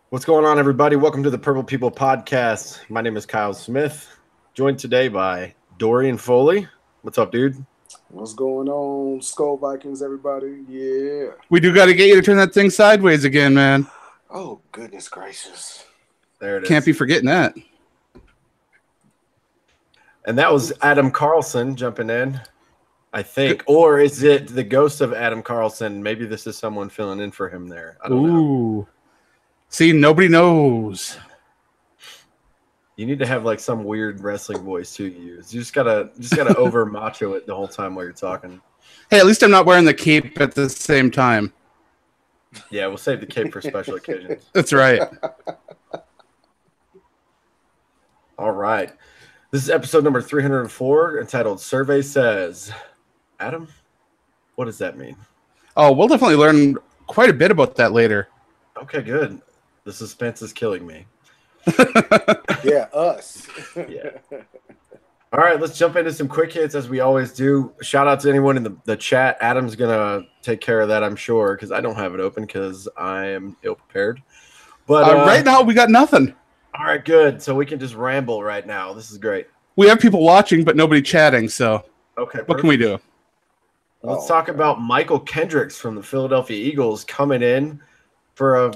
What's going on, everybody? Welcome to the Purple People Podcast. My name is Kyle Smith, joined today by Dorian Foley. What's up, dude? What's going on, Skull Vikings, everybody? Yeah. We do got to get you to turn that thing sideways again, man. Oh, goodness gracious. There it is. Can't be forgetting that. And that was Adam Carlson jumping in, I think. Or is it the ghost of Adam Carlson? Maybe this is someone filling in for him there. I don't know. See, nobody knows. You need to have like some weird wrestling voice too. You just gotta over macho it the whole time while you're talking. Hey, at least I'm not wearing the cape at the same time. Yeah, we'll save the cape for special occasions. That's right. All right. This is episode number 304, entitled Survey Says. Adam, what does that mean? Oh, we'll definitely learn quite a bit about that later. Okay, good. The suspense is killing me. Yeah, us. Yeah. All right, let's jump into some quick hits as we always do. Shout out to anyone in the chat. Adam's going to take care of that, I'm sure, because I don't have it open because I am ill-prepared. But right now, we got nothing. All right, good. So we can just ramble right now. This is great. We have people watching, but nobody chatting, so okay, what can we do? Let's talk about Michael Kendricks from the Philadelphia Eagles coming in for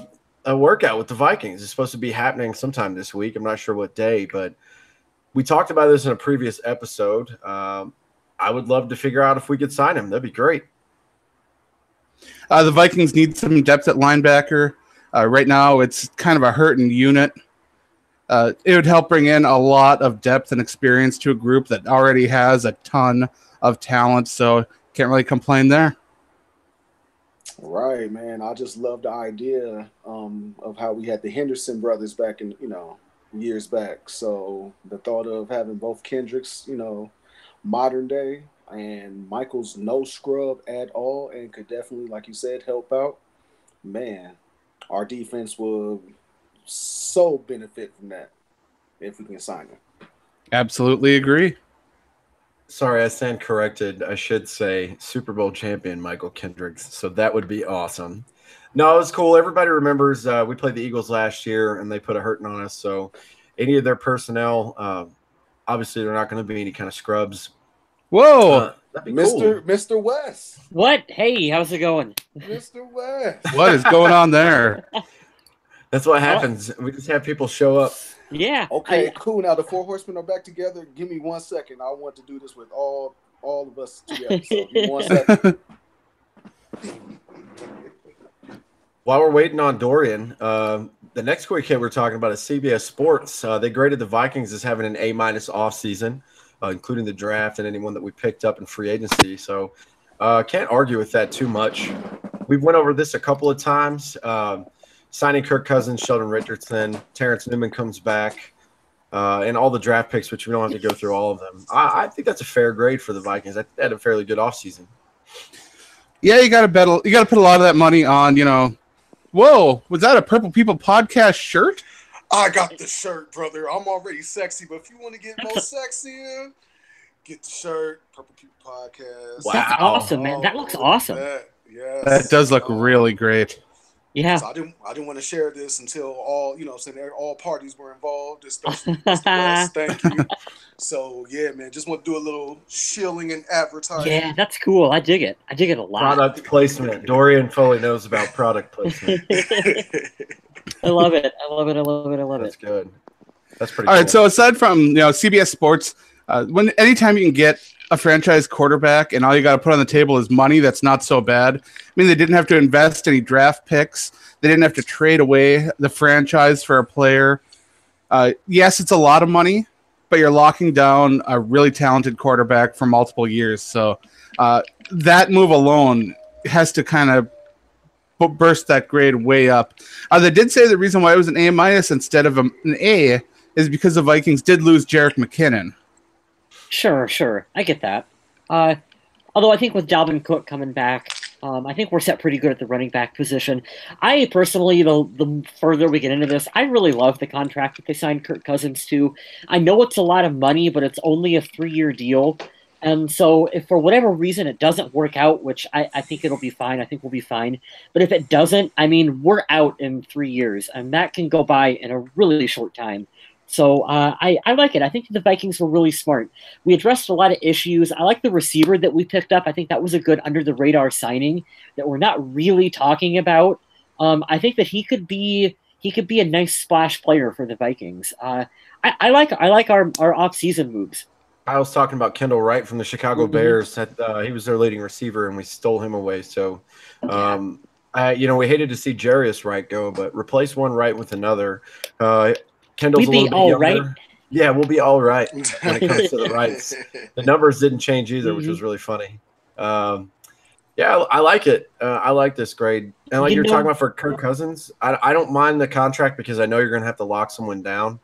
a workout with the Vikings. It's supposed to be happening sometime this week. I'm not sure what day, but we talked about this in a previous episode. I would love to figure out if we could sign him. That'd be great. The Vikings need some depth at linebacker. Right now, it's kind of a hurting unit. It would help bring in a lot of depth and experience to a group that already has a ton of talent, so can't really complain there. Right, man. I just love the idea of how we had the Henderson brothers back in, years back. So the thought of having both Kendricks, modern day, and Michael's no scrub at all and could definitely, like you said, help out. Man, our defense will so benefit from that if we can sign him. Absolutely agree. Sorry, I stand corrected. I should say Super Bowl champion Michael Kendricks. So that would be awesome. No, it was cool. Everybody remembers we played the Eagles last year, and they put a hurting on us. So any of their personnel, obviously they're not going to be any kind of scrubs. Whoa. That'd be cool. Mr. West. What? Hey, how's it going? Mr. West. What is going on there? That's what happens. We just have people show up. Yeah. Okay, cool. Now the four horsemen are back together. Give me 1 second. I want to do this with all of us together. So give me 1 second. While we're waiting on Dorian, the next quick hit we're talking about is CBS Sports. They graded the Vikings as having an A- offseason, including the draft and anyone that we picked up in free agency. So can't argue with that too much. We've went over this a couple of times. Signing Kirk Cousins, Sheldon Richardson, Terrence Newman comes back, and all the draft picks, which we don't have to go through all of them. I think that's a fair grade for the Vikings. They had a fairly good offseason. Yeah, you got to bet. You got to put a lot of that money on. Whoa, was that a Purple People podcast shirt? I got the shirt, brother. I'm already sexy, but if you want to get more sexy, get the shirt. Purple People podcast. Wow. That's awesome, man. That looks awesome. Yes. That does look really great. Yeah. So I didn't want to share this until all parties were involved, especially Mr. West. Thank you. So yeah, man, just want to do a little shilling and advertising. Yeah, that's cool. I dig it. I dig it a lot. Product placement. Dorian Foley knows about product placement. I love it. I love it. I love it. I love That's it. good. That's pretty All cool. right, so aside from CBS Sports, anytime you can get a franchise quarterback and all you got to put on the table is money, that's not so bad. I mean, they didn't have to invest any draft picks. They didn't have to trade away the franchise for a player. Yes, it's a lot of money, but you're locking down a really talented quarterback for multiple years. So that move alone has to kind of burst that grade way up. They did say the reason why it was an A- instead of an A is because the Vikings did lose Jerick McKinnon. Sure. I get that. Although I think with Dalvin Cook coming back, I think we're set pretty good at the running back position. I personally, the further we get into this, I really love the contract that they signed Kirk Cousins to. I know it's a lot of money, but it's only a 3-year deal. And so if for whatever reason it doesn't work out, which I think it'll be fine, I think we'll be fine. But if it doesn't, I mean, we're out in 3 years, and that can go by in a really short time. So I like it. I think the Vikings were really smart. We addressed a lot of issues. I like the receiver that we picked up. I think that was a good under-the-radar signing that we're not really talking about. I think that he could be a nice splash player for the Vikings. I like our off-season moves. I was talking about Kendall Wright from the Chicago Bears. He was their leading receiver, and we stole him away. So, we hated to see Jarius Wright go, but replace one Wright with another. Kendall's a little bit younger. Right? Yeah, we'll be all right when it comes to the Wrights. The numbers didn't change either, which was really funny. I like it. I like this grade. And like you're talking about for Kirk Cousins, I don't mind the contract because I know you're going to have to lock someone down.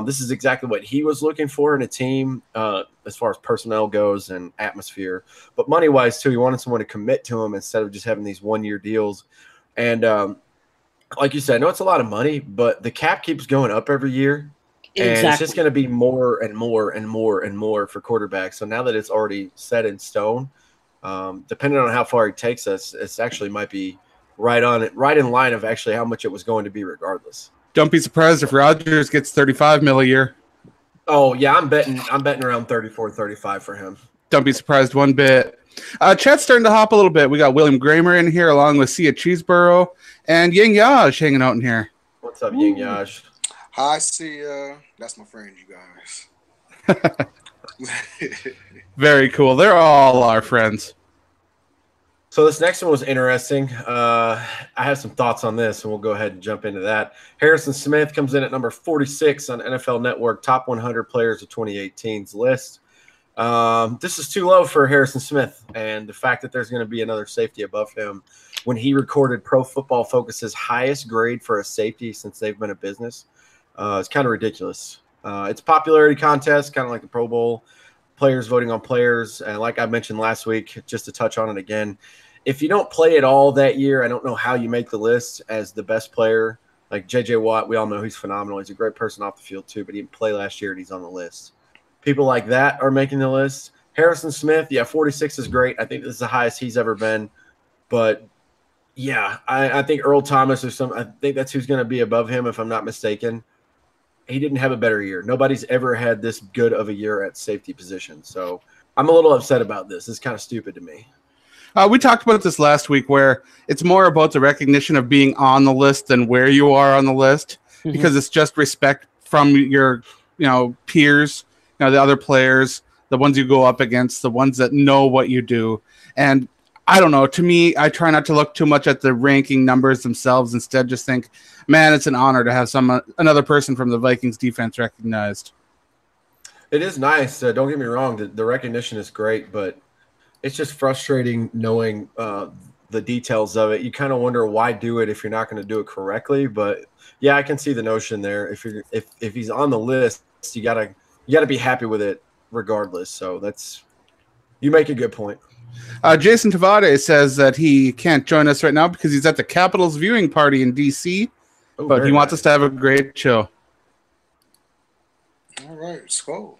This is exactly what he was looking for in a team as far as personnel goes and atmosphere. But money-wise, too, he wanted someone to commit to him instead of just having these one-year deals. And like you said, I know it's a lot of money, but the cap keeps going up every year. Exactly. And it's just going to be more and more and more and more for quarterbacks. So now that it's already set in stone, depending on how far he takes us, it's actually might be right in line of actually how much it was going to be regardless. Don't be surprised if Rodgers gets $35 million a year. Oh yeah, I'm betting around 34, 35 for him. Don't be surprised one bit. Chat's starting to hop a little bit. We got William Kramer in here along with Sia Cheeseborough and Ying Yaj hanging out in here. What's up, Ying Yaj? Hi, Sia. That's my friend, you guys. Very cool. They're all our friends. So this next one was interesting. I have some thoughts on this, and we'll go ahead and jump into that. Harrison Smith comes in at number 46 on NFL Network Top 100 Players of 2018's list. This is too low for Harrison Smith, and the fact that there's going to be another safety above him when he recorded Pro Football Focus's highest grade for a safety since they've been a business is kind of ridiculous. It's a popularity contest, kind of like the Pro Bowl. Players voting on players, and like I mentioned last week, just to touch on it again, if you don't play at all that year, I don't know how you make the list as the best player. Like J.J. Watt, we all know he's phenomenal. He's a great person off the field too, but he didn't play last year and he's on the list. People like that are making the list. Harrison Smith, 46 is great. I think this is the highest he's ever been. But, yeah, I think Earl Thomas I think that's who's going to be above him if I'm not mistaken. He didn't have a better year. Nobody's ever had this good of a year at safety position. So I'm a little upset about this. It's kind of stupid to me. We talked about this last week where it's more about the recognition of being on the list than where you are on the list because it's just respect from your peers, the other players, the ones you go up against, the ones that know what you do. And I don't know. To me, I try not to look too much at the ranking numbers themselves. Instead, just think, man, it's an honor to have another person from the Vikings defense recognized. It is nice. Don't get me wrong. The recognition is great, but it's just frustrating knowing the details of it. You kind of wonder why do it if you're not going to do it correctly. But yeah, I can see the notion there. If he's on the list, you gotta be happy with it regardless. So you make a good point. Jason Tavade says that he can't join us right now because he's at the Capitals viewing party in D.C., but he wants us to have a great show. All right, let's go.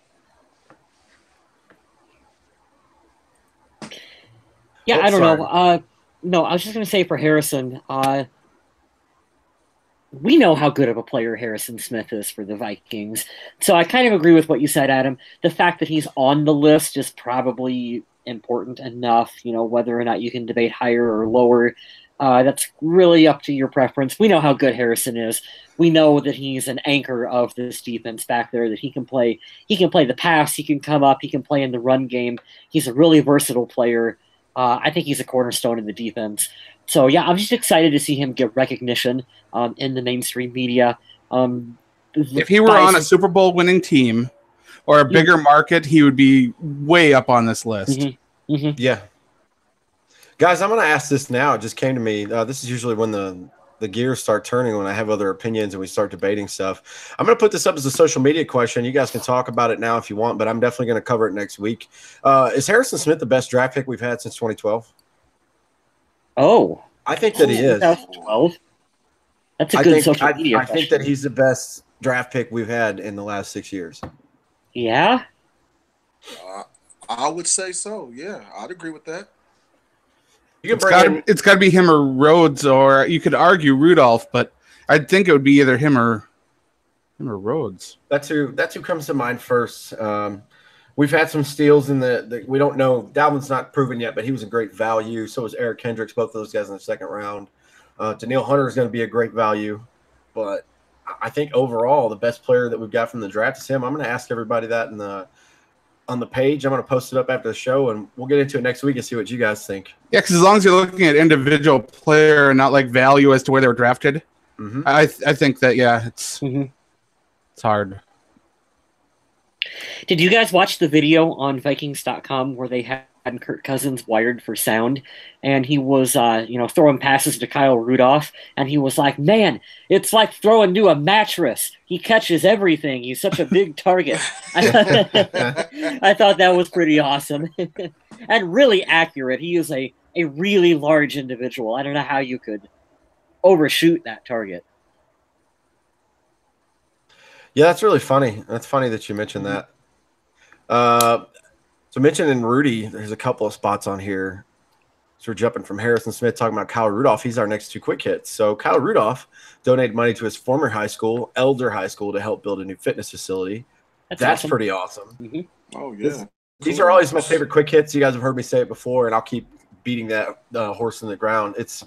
Yeah, I don't know. No, I was just going to say for Harrison, we know how good of a player Harrison Smith is for the Vikings. So I kind of agree with what you said, Adam. The fact that he's on the list is probably important enough, whether or not you can debate higher or lower. That's really up to your preference. We know how good Harrison is. We know that he's an anchor of this defense back there, that he can play the pass, he can come up, he can play in the run game. He's a really versatile player. I think he's a cornerstone in the defense. So, yeah, I'm just excited to see him get recognition in the mainstream media. If he were on a Super Bowl winning team or a bigger market, he would be way up on this list. Yeah. Guys, I'm going to ask this now. It just came to me. This is usually when the gears start turning, when I have other opinions and we start debating stuff. I'm going to put this up as a social media question. You guys can talk about it now if you want, but I'm definitely going to cover it next week. Is Harrison Smith the best draft pick we've had since 2012? Oh. I think that he is. 2012? That's a good social media question. I think that he's the best draft pick we've had in the last 6 years. Yeah? I would say so. Yeah, I'd agree with that. You can It's got to be him or Rhodes, or you could argue Rudolph, but I'd think it would be either him or Rhodes. That's who comes to mind first. We've had some steals in the we don't know. Dalvin's not proven yet, but he was a great value. So was Eric Kendricks, both of those guys in the second round. Daniil Hunter is going to be a great value, but I think overall the best player that we've got from the draft is him. I'm going to ask everybody that on the page. I'm going to post it up after the show, and we'll get into it next week and see what you guys think. Yeah, because as long as you're looking at individual player and not like value as to where they were drafted, I think that it's hard. Did you guys watch the video on Vikings.com where they had Kirk Cousins wired for sound, and he was throwing passes to Kyle Rudolph, and he was like, "Man, it's like throwing to a mattress. He catches everything. He's such a big target." I thought that was pretty awesome and really accurate. He is a really large individual. I don't know how you could overshoot that target. Yeah, that's really funny. That's funny that you mentioned that. So mentioning Rudy, there's a couple of spots on here. So we're jumping from Harrison Smith talking about Kyle Rudolph. He's our next two quick hits. So Kyle Rudolph donated money to his former high school, Elder High School, to help build a new fitness facility. That's awesome. Pretty awesome. Oh, yeah. These are always my favorite quick hits. You guys have heard me say it before, and I'll keep beating that horse in the ground. It's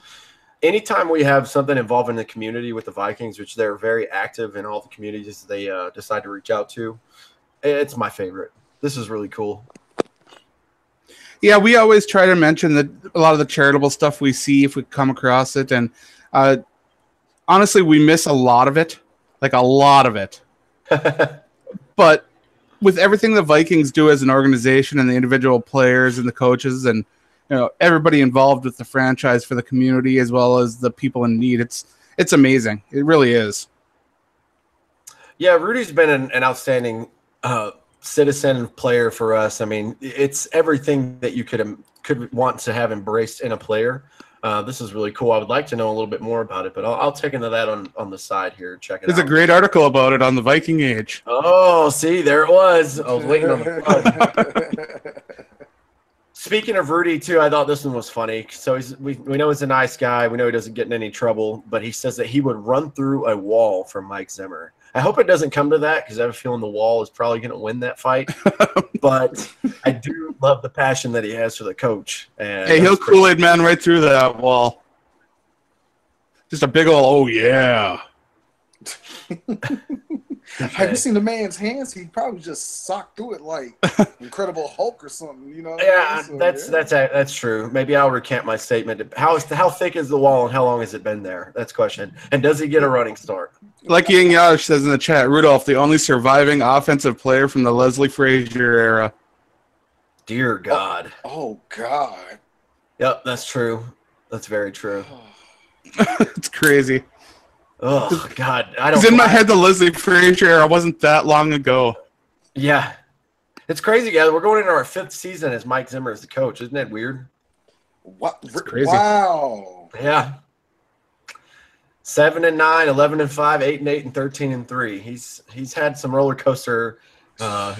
anytime we have something involving the community with the Vikings, which they're very active in all the communities they decide to reach out to, it's my favorite. This is really cool. Yeah, we always try to mention that a lot of the charitable stuff we see if we come across it, and honestly, we miss a lot of it, like a lot of it. But with everything the Vikings do as an organization and the individual players and the coaches and everybody involved with the franchise for the community as well as the people in need, it's amazing. It really is. Yeah, Rudy's been an outstanding citizen player for us. I mean, it's everything that you could want to have embraced in a player. This is really cool. I would like to know a little bit more about it, but I'll take into that on the side here. Check it out. There's a great article about it on the Viking Age. Oh, see, there it was. I was waiting on the plug. Speaking of Rudy, too, I thought this one was funny. So we know he's a nice guy. We know he doesn't get in any trouble, but he says that he would run through a wall for Mike Zimmer. I hope it doesn't come to that because I have a feeling the wall is probably going to win that fight. But I do love the passion that he has for the coach. And hey, he'll Kool-Aid man right through that wall. Just a big old, oh, yeah. Have you seen the man's hands? He probably just socked through it like Incredible Hulk or something, Yeah, that's true. Maybe I'll recant my statement. How thick is the wall and how long has it been there? That's the question. And does he get a running start? Like Ying Yash says in the chat, Rudolph, the only surviving offensive player from the Leslie Frazier era. Dear God. Oh God. Yep, that's true. That's very true. It's crazy. Oh God, I don't. Because in my head, the Leslie Frazier era wasn't that long ago. Yeah, it's crazy, guys. We're going into our 5th season as Mike Zimmer as the coach. Isn't that weird? What? It's crazy. Wow. Yeah. 7-9, 11-5, 8-8, and 13-3. He's had some roller coaster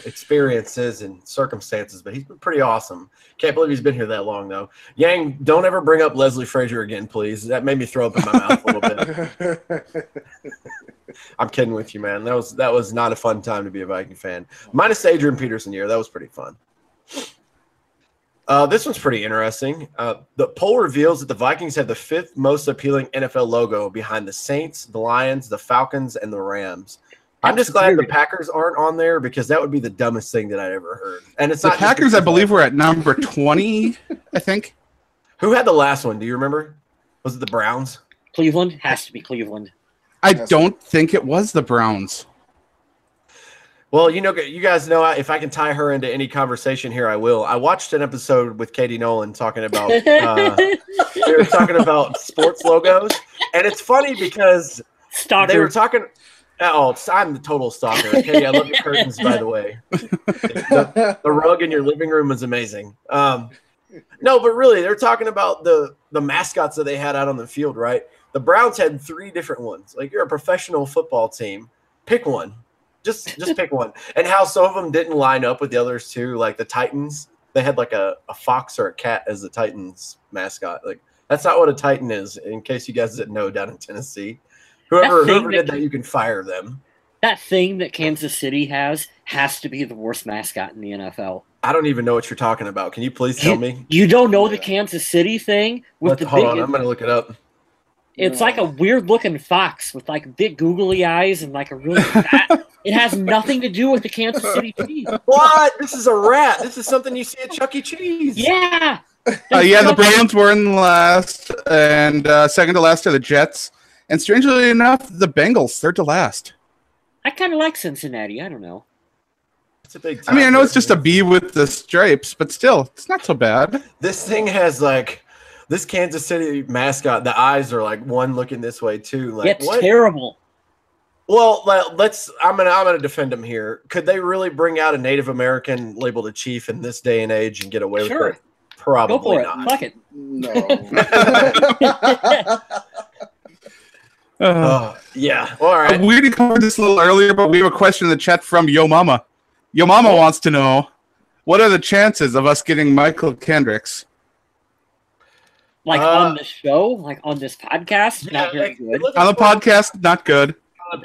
experiences and circumstances, but he's been pretty awesome. Can't believe he's been here that long, though. Yang, don't ever bring up Leslie Frazier again, please. That made me throw up in my mouth a little bit. I'm kidding with you, man. That was not a fun time to be a Viking fan. Minus the Adrian Peterson year, that was pretty fun. This one's pretty interesting. The poll reveals that the Vikings have the 5th most appealing NFL logo behind the Saints, the Lions, the Falcons, and the Rams. I'm just glad the Packers aren't on there because that would be the dumbest thing that I'd ever heard. And it's the not Packers, I believe, were at number 20, I think. Who had the last one? Do you remember? Was it the Browns? Cleveland? Has to be Cleveland. I don't think it was the Browns. Well, you guys know if I can tie her into any conversation here, I will. I watched an episode with Katie Nolan talking about they were talking about sports logos, and it's funny because they were talking. Oh, I'm the total stalker. Okay, I love your curtains, by the way. The rug in your living room is amazing. No, but really, they're talking about the mascots that they had out on the field, right? The Browns had 3 different ones. Like, you're a professional football team. Pick one. Just pick one. And how some of them didn't line up with the others too. Like the Titans, they had like a fox or a cat as the Titans mascot. Like that's not what a Titan is. In case you guys didn't know, down in Tennessee, whoever did that, you can fire them. That thing that Kansas City has to be the worst mascot in the NFL. I don't even know what you're talking about. Can you please tell me? You don't know the Kansas City thing with the hold on, I'm gonna look it up. It's like a weird looking fox with like big googly eyes and like a really fat. It has nothing to do with the Kansas City Chiefs. What? This is a rat. This is something you see at Chuck E. Cheese. Yeah. The Browns were in last, and second to last are the Jets. And strangely enough, the Bengals, third to last. I kind of like Cincinnati. I don't know. It's a big I mean, I know it's just a bee with the stripes, but still, it's not so bad. This thing has like this Kansas City mascot. The eyes are like one looking this way too. Like it's terrible. Well, I'm gonna defend them here. Could they really bring out a Native American labeled a chief in this day and age and get away with it? Probably Go for not. It. Fuck it. No. Yeah. All right. We already covered this a little earlier, but we have a question in the chat from Yo Mama. Yo Mama wants to know, what are the chances of us getting Michael Kendricks? Like on the show? Like on this podcast? Yeah, not very good. On the podcast, not good.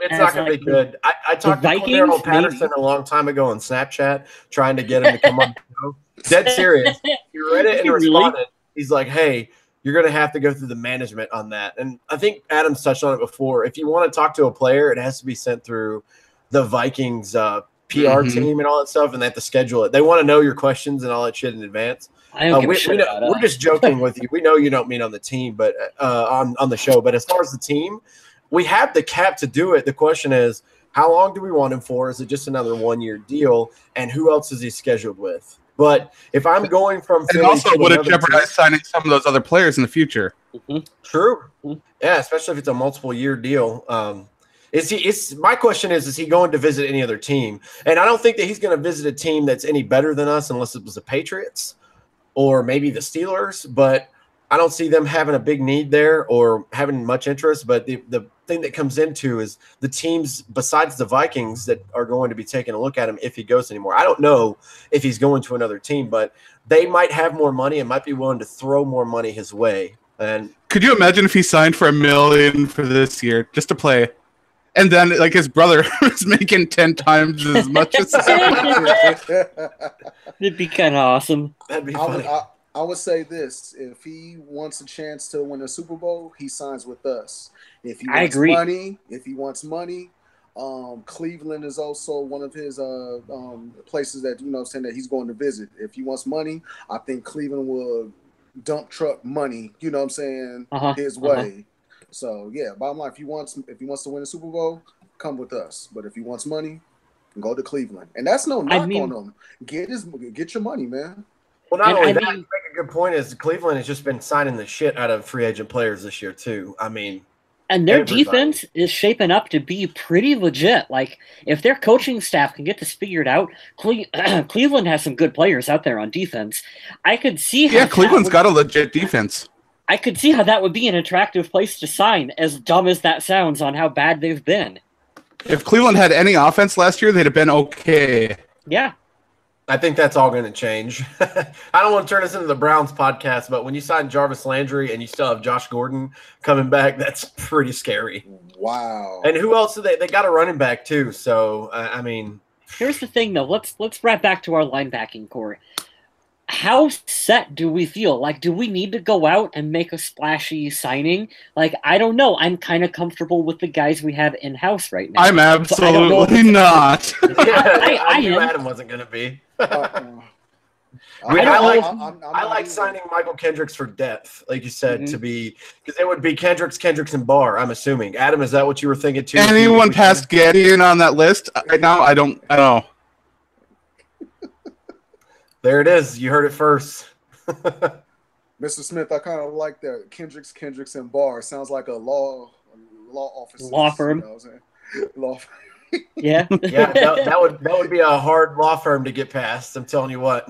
It's not going to be good. I talked to Cordero Patterson a long time ago on Snapchat, trying to get him to come on the show. Dead serious. He read it and responded. He's like, hey, you're going to have to go through the management on that. And I think Adam's touched on it before. If you want to talk to a player, it has to be sent through the Vikings PR team and all that stuff, and they have to schedule it. They want to know your questions and all that shit in advance. We're just joking with you. We know you don't mean on the team, but on the show. But as far as the team, we have the cap to do it. The question is, how long do we want him for? Is it just another 1-year deal? And who else is he scheduled with? But if I'm going from Philly, and also would it jeopardize signing some of those other players in the future? True. Yeah, especially if it's a multiple-year deal. My question is he going to visit any other team? And I don't think that he's going to visit a team that's any better than us unless it was the Patriots or maybe the Steelers. But I don't see them having a big need there or having much interest. But the thing that comes into is the teams besides the Vikings that are going to be taking a look at him if he goes anymore. I don't know if he's going to another team, but they might have more money and might be willing to throw more money his way. And could you imagine if he signed for $1 million for this year just to play? And then, like, his brother is making 10 times as much as It'd be kind of awesome. That'd be funny. I would say this. If he wants a chance to win a Super Bowl, he signs with us. If he wants money, Cleveland is also one of his places that, saying that he's going to visit. If he wants money, I think Cleveland will dump truck money, his way. So yeah, bottom line, if he wants to win a Super Bowl, come with us. But if he wants money, go to Cleveland. And that's no knock on him. Get your money, man. Well, not only that, you make a good point is Cleveland has just been signing the shit out of free agent players this year too. I mean, and their defense is shaping up to be pretty legit. Like, if their coaching staff can get this figured out, Cleveland has some good players out there on defense. I could see how Cleveland's got a legit defense. I could see how that would be an attractive place to sign, as dumb as that sounds on how bad they've been. If Cleveland had any offense last year, they'd have been okay. Yeah. I think that's all going to change. I don't want to turn this into the Browns podcast, but when you sign Jarvis Landry and you still have Josh Gordon coming back, that's pretty scary. Wow. And who else? They got a running back too. So, I mean. Here's the thing, though. Let's wrap back to our linebacking core. How set do we feel? Like, do we need to go out and make a splashy signing? Like, I don't know. I'm kind of comfortable with the guys we have in-house right now. I'm absolutely not. I knew Adam wasn't going to be. I like signing Michael Kendricks for depth, like you said, to be – because it would be Kendricks, and Barr, I'm assuming. Adam, is that what you were thinking too? Anyone past Gideon on that list right now? I don't know. There it is. You heard it first. Mr. Smith, I kind of like that. Kendricks, and Barr. Sounds like a law office. Law firm. You know what I'm saying? Law firm. Yeah. Yeah, that would be a hard law firm to get past. I'm telling you what.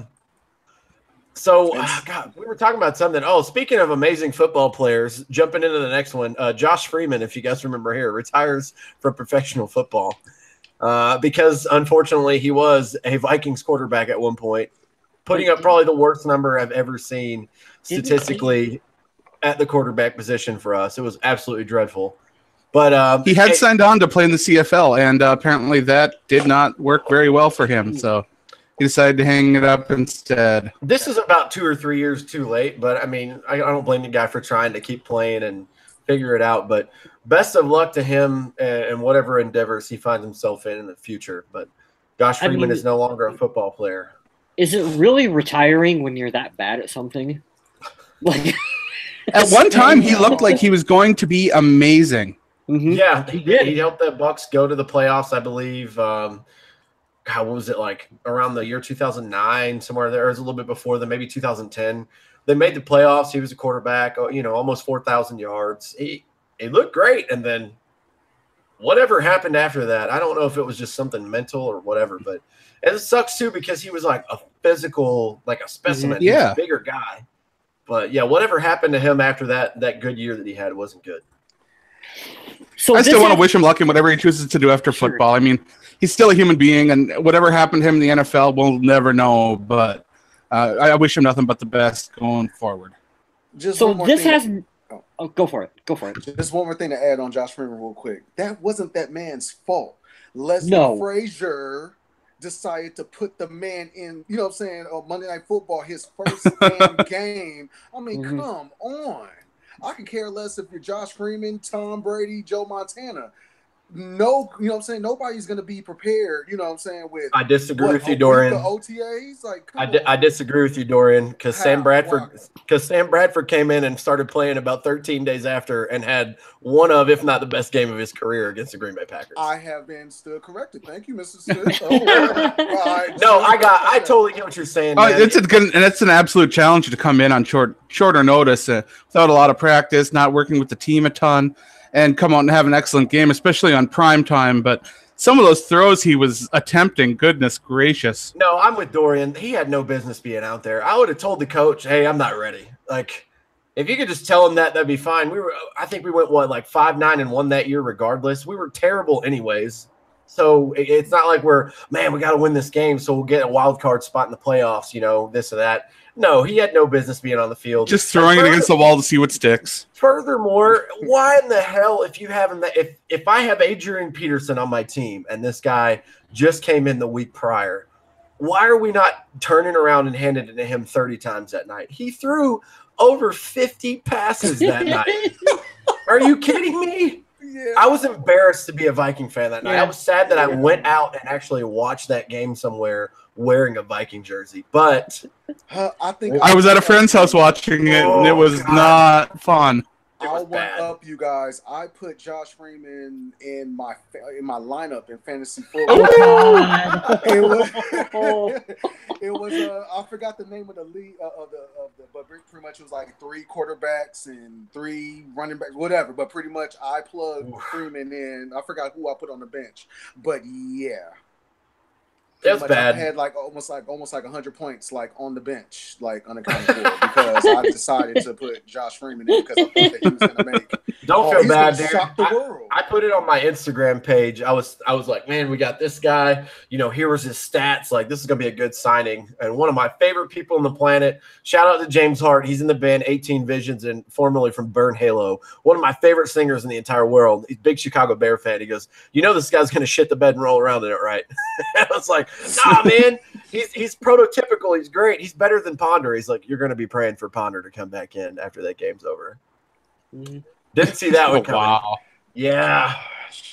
So, God, we were talking about something. Oh, speaking of amazing football players, jumping into the next one, Josh Freeman, if you guys remember here, retires from professional football. because unfortunately he was a Vikings quarterback at one point, putting up probably the worst number I've ever seen statistically at the quarterback position for us. It was absolutely dreadful. But he had signed on to play in the CFL, and apparently that did not work very well for him. So he decided to hang it up instead. This is about 2 or 3 years too late, but I mean, I don't blame the guy for trying to keep playing and figure it out. But best of luck to him and whatever endeavors he finds himself in the future. But Josh Freeman is no longer a football player. Is it really retiring when you're that bad at something? Like, at one time, he looked like he was going to be amazing. Mm-hmm. Yeah, he did. He helped the Bucs go to the playoffs, I believe. God, what was it, like around the year 2009, somewhere there? It was a little bit before then, maybe 2010. They made the playoffs. He was a quarterback, almost 4,000 yards. He looked great, and then whatever happened after that, I don't know if it was just something mental or whatever, but it sucks too because he was like a physical, like a specimen. Yeah. He was a bigger guy. But yeah, whatever happened to him after that good year that he had wasn't good. So I still want to wish him luck in whatever he chooses to do after football. I mean, he's still a human being, and whatever happened to him in the NFL, we'll never know. But I wish him nothing but the best going forward. So this has – go for it. Go for it. Just one more thing to add on Josh Freeman real quick. That wasn't that man's fault. Leslie Frazier decided to put the man in, you know what I'm saying, on Monday Night Football, his first damn game. I mean, come on. I could care less if you're Josh Freeman, Tom Brady, Joe Montana. No, you know what I'm saying? Nobody's going to be prepared, you know what I'm saying, with I disagree with you, Dorian. The OTAs? Like, I disagree with you, Dorian, because Sam Bradford came in and started playing about 13 days after and had one of, if not the best game of his career against the Green Bay Packers. I have been still corrected. Thank you, Mr. Smith. I totally get what you're saying. It's an absolute challenge to come in on shorter notice without a lot of practice, not working with the team a ton, and come out and have an excellent game, especially on prime time. But some of those throws he was attempting, goodness gracious. No, I'm with Dorian. He had no business being out there. I would have told the coach, hey, I'm not ready. Like, if you could just tell him that'd be fine. I think we went, 5-9-1 that year regardless. We were terrible anyways. So it's not like we got to win this game, so we'll get a wild card spot in the playoffs, this or that. No, he had no business being on the field. Just throwing it against the wall to see what sticks. Furthermore, why in the hell, if I have Adrian Peterson on my team and this guy just came in the week prior, why are we not turning around and handing it to him 30 times that night? He threw over 50 passes that night. Are you kidding me? Yeah. I was embarrassed to be a Viking fan that night. I was sad that I went out and actually watched that game somewhere wearing a Viking jersey. But I was at a friend's house watching it, and it was not fun. I'll one up you guys. I put Josh Freeman in my lineup in fantasy football. It was I forgot the name of the league but pretty much it was like 3 quarterbacks and 3 running backs, whatever. But pretty much I plugged Freeman in. I forgot who I put on the bench, but yeah. That's bad. I had almost 100 points on the bench, unaccounted for, because I decided to put Josh Freeman in because I thought that he was going to make. Don't feel bad, dude. Shock the world. I put it on my Instagram page. I was like, man, we got this guy. Here was his stats. Like, this is going to be a good signing. And one of my favorite people on the planet. Shout out to James Hart. He's in the band 18 Visions and formerly from Burn Halo. One of my favorite singers in the entire world. He's a big Chicago Bear fan. He goes, this guy's going to shit the bed and roll around in it, right? I was like, nah, man. He's prototypical. He's great. He's better than Ponder. He's like, you're going to be praying for Ponder to come back in after that game's over. Mm-hmm. Didn't see that one coming. Wow. Yeah.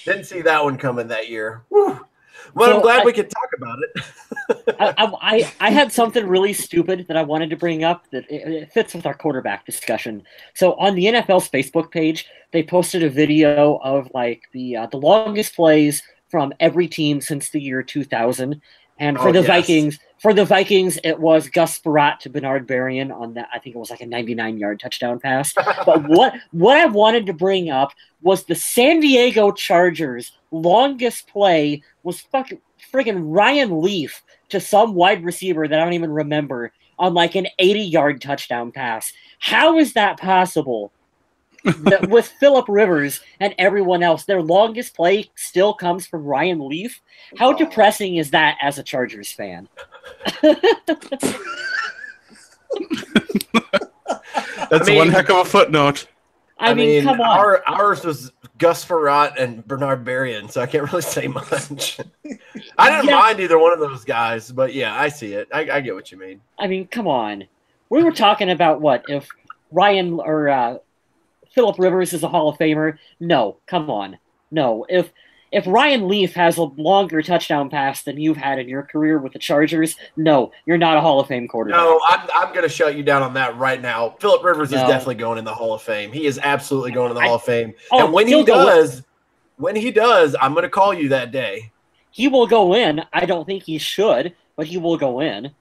Didn't see that one coming that year. Whew. Well, I'm glad we could talk about it. I had something really stupid that I wanted to bring up that it fits with our quarterback discussion. So on the NFL's Facebook page, they posted a video of the longest plays from every team since the year 2000. And for the Vikings, it was Gus Surratt to Bernard Berrien on that. I think it was like a 99-yard touchdown pass. But what I wanted to bring up was the San Diego Chargers' longest play was friggin' Ryan Leaf to some wide receiver that I don't even remember on an 80-yard touchdown pass. How is that possible? with Phillip Rivers and everyone else, their longest play still comes from Ryan Leaf. How depressing is that as a Chargers fan? That's one heck of a footnote. I mean, come on. Ours was Gus Frerotte and Bernard Berrien, so I can't really say much. I didn't mind either one of those guys, but yeah, I see it. I get what you mean. I mean, come on. We were talking about what if Ryan or Phillip Rivers is a Hall of Famer? No, come on. No, if Ryan Leaf has a longer touchdown pass than you've had in your career with the Chargers, no, you're not a Hall of Fame quarterback. No, I'm going to shut you down on that right now. Phillip Rivers is definitely going in the Hall of Fame. He is absolutely going in the Hall of Fame. And when he does, I'm going to call you that day. He will go in. I don't think he should, but he will go in.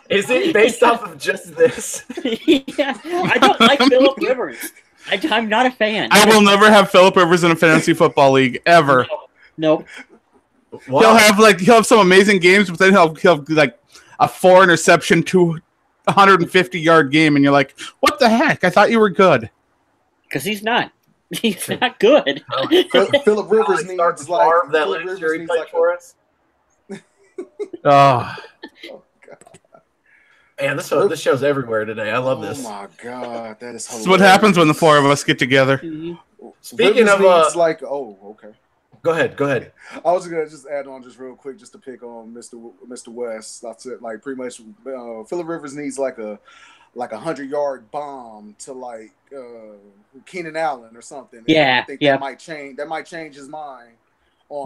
Is it based off of just this? Yeah, I don't like Phillip Rivers. I'm not a fan. I will never have Phillip Rivers in a fantasy football league ever. Nope. He'll have some amazing games, but then he'll have like a 4 interception, 250-yard game, and you're like, what the heck? I thought you were good. Because he's not. He's not good. Phillip Rivers needs like that last year he played for us. Oh. Man, this show's everywhere today. I love this. Oh my god, that is hilarious. That's what happens when the 4 of us get together. Speaking of okay. Go ahead. I was gonna just add on just real quick, just to pick on Mr. West. That's it. Like pretty much, Phillip Rivers needs like a 100-yard bomb to like Keenan Allen or something. Yeah, I think that might change his mind.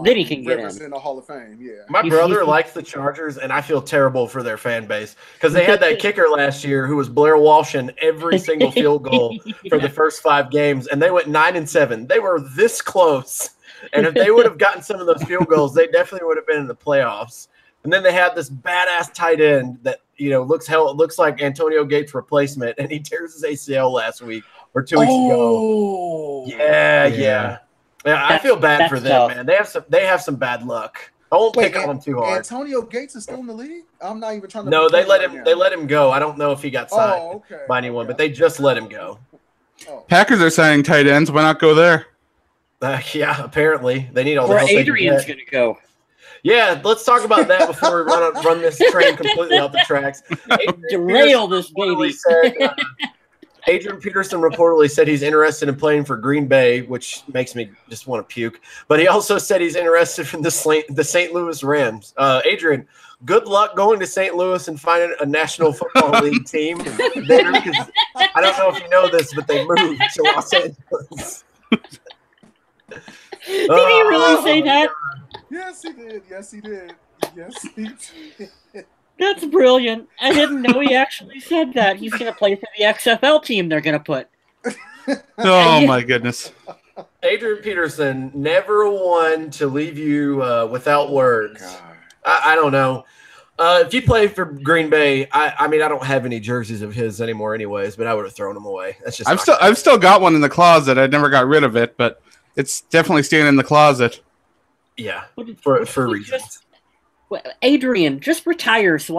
Then he can Rivers get in the Hall of Fame. Yeah, my brother likes the Chargers, and I feel terrible for their fan base because they had that kicker last year who was Blair Walsh in every single field goal for the first 5 games, and they went 9-7. They were this close, and if they would have gotten some of those field goals, they definitely would have been in the playoffs. And then they had this badass tight end that looks like Antonio Gates' replacement, and he tears his ACL last week or 2 weeks ago. Yeah. Yeah, I feel bad for them, man. They have some bad luck. I won't pick on them too hard. Antonio Gates is still in the league? I'm not even trying to. No, they let him go. I don't know if he got signed by anyone, but they just let him go. Packers are signing tight ends. Why not go there? Yeah, apparently they need all the help. Adrian's going to go. Yeah, let's talk about that before we run this train completely off the tracks. Derail this baby. Adrian Peterson reportedly said he's interested in playing for Green Bay, which makes me just want to puke. But he also said he's interested in the St. Louis Rams. Adrian, good luck going to St. Louis and finding a National Football League team there, because I don't know if you know this, but they moved to Los Angeles. Did he really say that? Yes, he did. Yes, he did. That's brilliant. I didn't know he actually said that. He's going to play for the XFL team they're going to put. Oh, my goodness. Adrian Peterson, never one to leave you without words. I don't know. If you play for Green Bay, I mean, I don't have any jerseys of his anymore anyways, but I would have thrown them away. That's just I've still got one in the closet. I never got rid of it, but it's definitely staying in the closet. Yeah, for reasons. Adrian, just retire so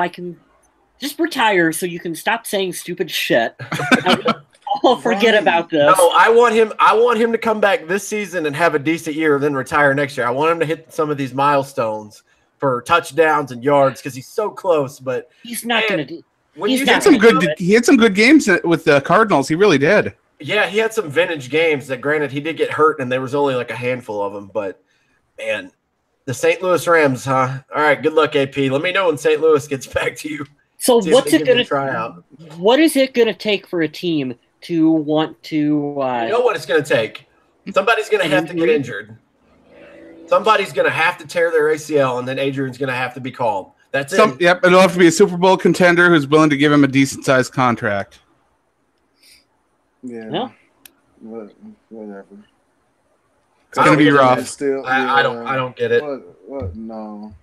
you can stop saying stupid shit. I'll forget about this. No, I want him to come back this season and have a decent year, then retire next year. I want him to hit some of these milestones for touchdowns and yards because he's so close. But he's not going to do. He had some good games with the Cardinals. He really did. Yeah, he had some vintage games. That granted, he did get hurt, and there was only like a handful of them. But man. The St. Louis Rams, huh? All right, good luck, AP. Let me know when St. Louis gets back to you. So what's it going to try out? What is it going to take for a team to want to? You know what it's going to take? Somebody's going to have to get injured. Somebody's going to have to tear their ACL, and then Adrian's going to have to be called. That's it. Yep, it'll have to be a Super Bowl contender who's willing to give him a decent-sized contract. Yeah. Whatever. It's going to be rough. Still, I don't get it. What? No.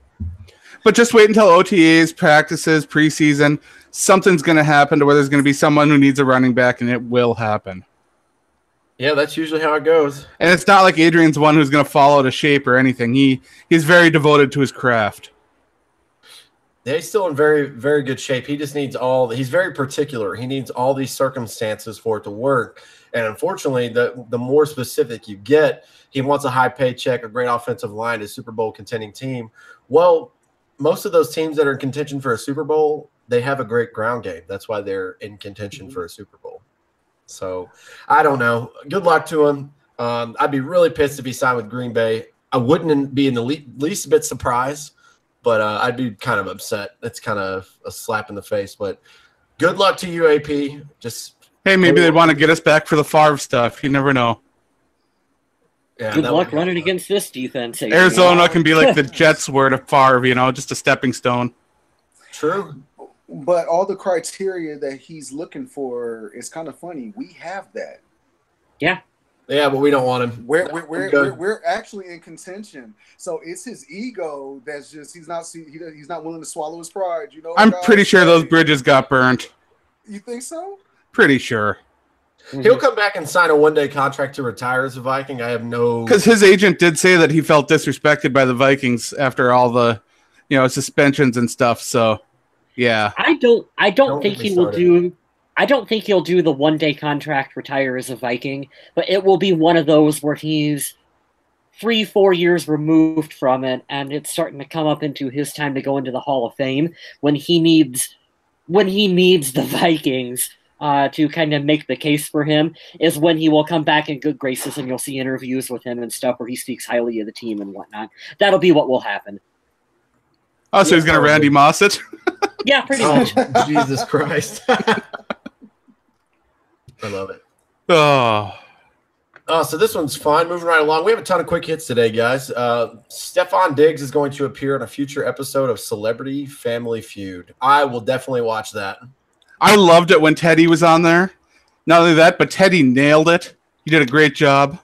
But just wait until OTAs, practices, preseason. Something's going to happen to where there's going to be someone who needs a running back, and it will happen. Yeah, that's usually how it goes. And it's not like Adrian's one who's going to fall out of shape or anything. He's very devoted to his craft. He's still in very, very good shape. He just needs he's very particular. He needs all these circumstances for it to work. And unfortunately, the more specific you get, he wants a high paycheck, a great offensive line, a Super Bowl contending team. Well, most of those teams that are in contention for a Super Bowl, they have a great ground game. That's why they're in contention for a Super Bowl. So I don't know. Good luck to him. I'd be really pissed if he signed with Green Bay. I wouldn't be in the least bit surprised, but I'd be kind of upset. That's kind of a slap in the face. But good luck to you, AP. Hey, maybe they'd want to get us back for the Favre stuff. You never know. Yeah, good luck running against this defense. Arizona can be like the Jets were to Favre, just a stepping stone. True. But all the criteria that he's looking for is kind of funny. We have that. Yeah. Yeah, but we don't want him. We're actually in contention. So it's his ego that's just he's not willing to swallow his pride. I'm pretty sure those bridges got burnt. You think so? Pretty sure. He'll come back and sign a one-day contract to retire as a Viking. I have no... Because his agent did say that he felt disrespected by the Vikings after all the, suspensions and stuff. So, yeah. I don't think he will do... I don't think he'll do the one-day contract, retire as a Viking, but it will be one of those where he's 3-4 years removed from it, and it's starting to come up into his time to go into the Hall of Fame when he needs the Vikings to kind of make the case for him, is when he will come back in good graces, and you'll see interviews with him and stuff where he speaks highly of the team and whatnot. That'll be what will happen. Oh, so he's going to Randy Moss it? Yeah, pretty much. Jesus Christ. I love it. So this one's fun. Moving right along. We have a ton of quick hits today, guys. Stefon Diggs is going to appear in a future episode of Celebrity Family Feud. I will definitely watch that. I loved it when Teddy was on there. Not only that, but Teddy nailed it. He did a great job.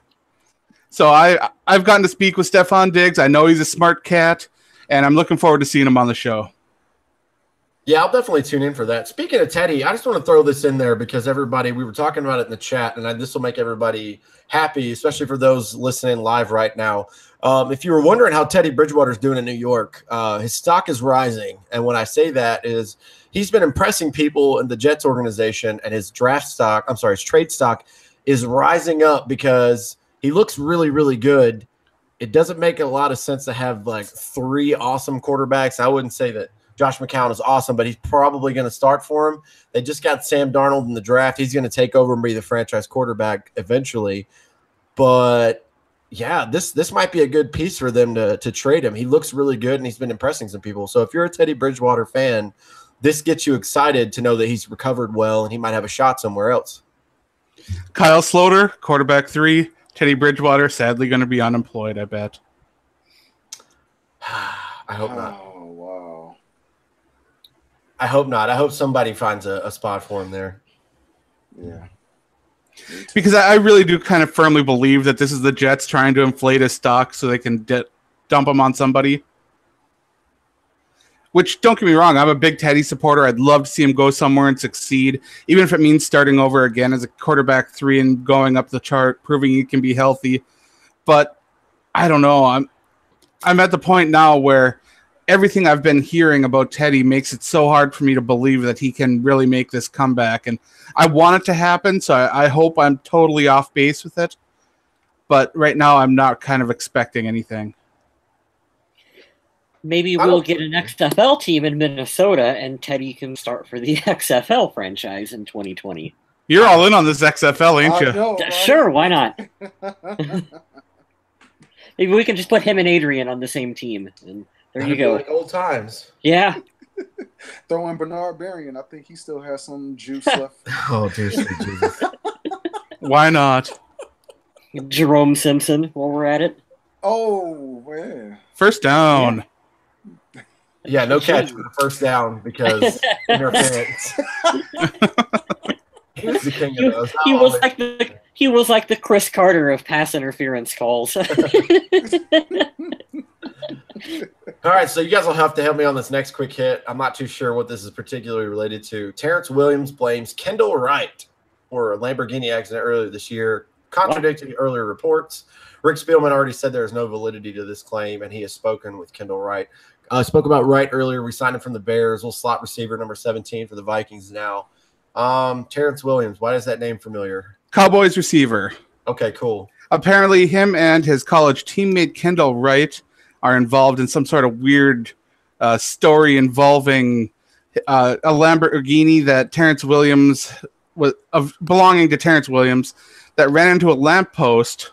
So I've gotten to speak with Stefon Diggs. I know he's a smart cat, and I'm looking forward to seeing him on the show. Yeah, I'll definitely tune in for that. Speaking of Teddy, I just want to throw this in there because we were talking about it in the chat, and this will make everybody happy, especially for those listening live right now. If you were wondering how Teddy Bridgewater's doing in New York, his stock is rising. And when I say that is he's been impressing people in the Jets organization, and his trade stock is rising up because he looks really, really good. It doesn't make a lot of sense to have like 3 awesome quarterbacks. I wouldn't say that Josh McCown is awesome, but he's probably going to start for him. They just got Sam Darnold in the draft. He's going to take over and be the franchise quarterback eventually. But, yeah, this might be a good piece for them to trade him. He looks really good, and he's been impressing some people. So if you're a Teddy Bridgewater fan, this gets you excited to know that he's recovered well and he might have a shot somewhere else. Kyle Sloter, quarterback 3. Teddy Bridgewater, sadly going to be unemployed, I bet. I hope not. Oh, wow. I hope not. I hope somebody finds a spot for him there. Yeah. Because I really do kind of firmly believe that this is the Jets trying to inflate his stock so they can dump him on somebody. Which, don't get me wrong, I'm a big Teddy supporter. I'd love to see him go somewhere and succeed, even if it means starting over again as a quarterback 3 and going up the chart, proving he can be healthy. But I don't know. I'm at the point now where everything I've been hearing about Teddy makes it so hard for me to believe that he can really make this comeback. And I want it to happen, so I hope I'm totally off base with it. But right now, I'm not kind of expecting anything. Maybe we'll get an XFL team in Minnesota, and Teddy can start for the XFL franchise in 2020. You're all in on this XFL, ain't you? Know, right? Sure, why not? Maybe we can just put him and Adrian on the same team, and there you go. Like old times. Yeah. Throw in Bernard Berrien. I think he still has some juice left. Oh, dear sweet Jesus. Why not? Jerome Simpson, while we're at it. Oh, yeah. First down. Yeah, no catch for the first down because interference. He's the king of those. He was like the Chris Carter of pass interference calls. All right, so you guys will have to help me on this next quick hit. I'm not too sure what this is particularly related to. Terrence Williams blames Kendall Wright for a Lamborghini accident earlier this year, contradicting earlier reports. Rick Spielman already said there is no validity to this claim, and he has spoken with Kendall Wright. Spoke about Wright earlier. We signed him from the Bears. We'll slot receiver number 17 for the Vikings now. Terrence Williams. Why is that name familiar? Cowboys receiver. Okay, cool. Apparently, him and his college teammate Kendall Wright are involved in some sort of weird story involving a Lamborghini that Terrence Williams was belonging to Terrence Williams that ran into a lamppost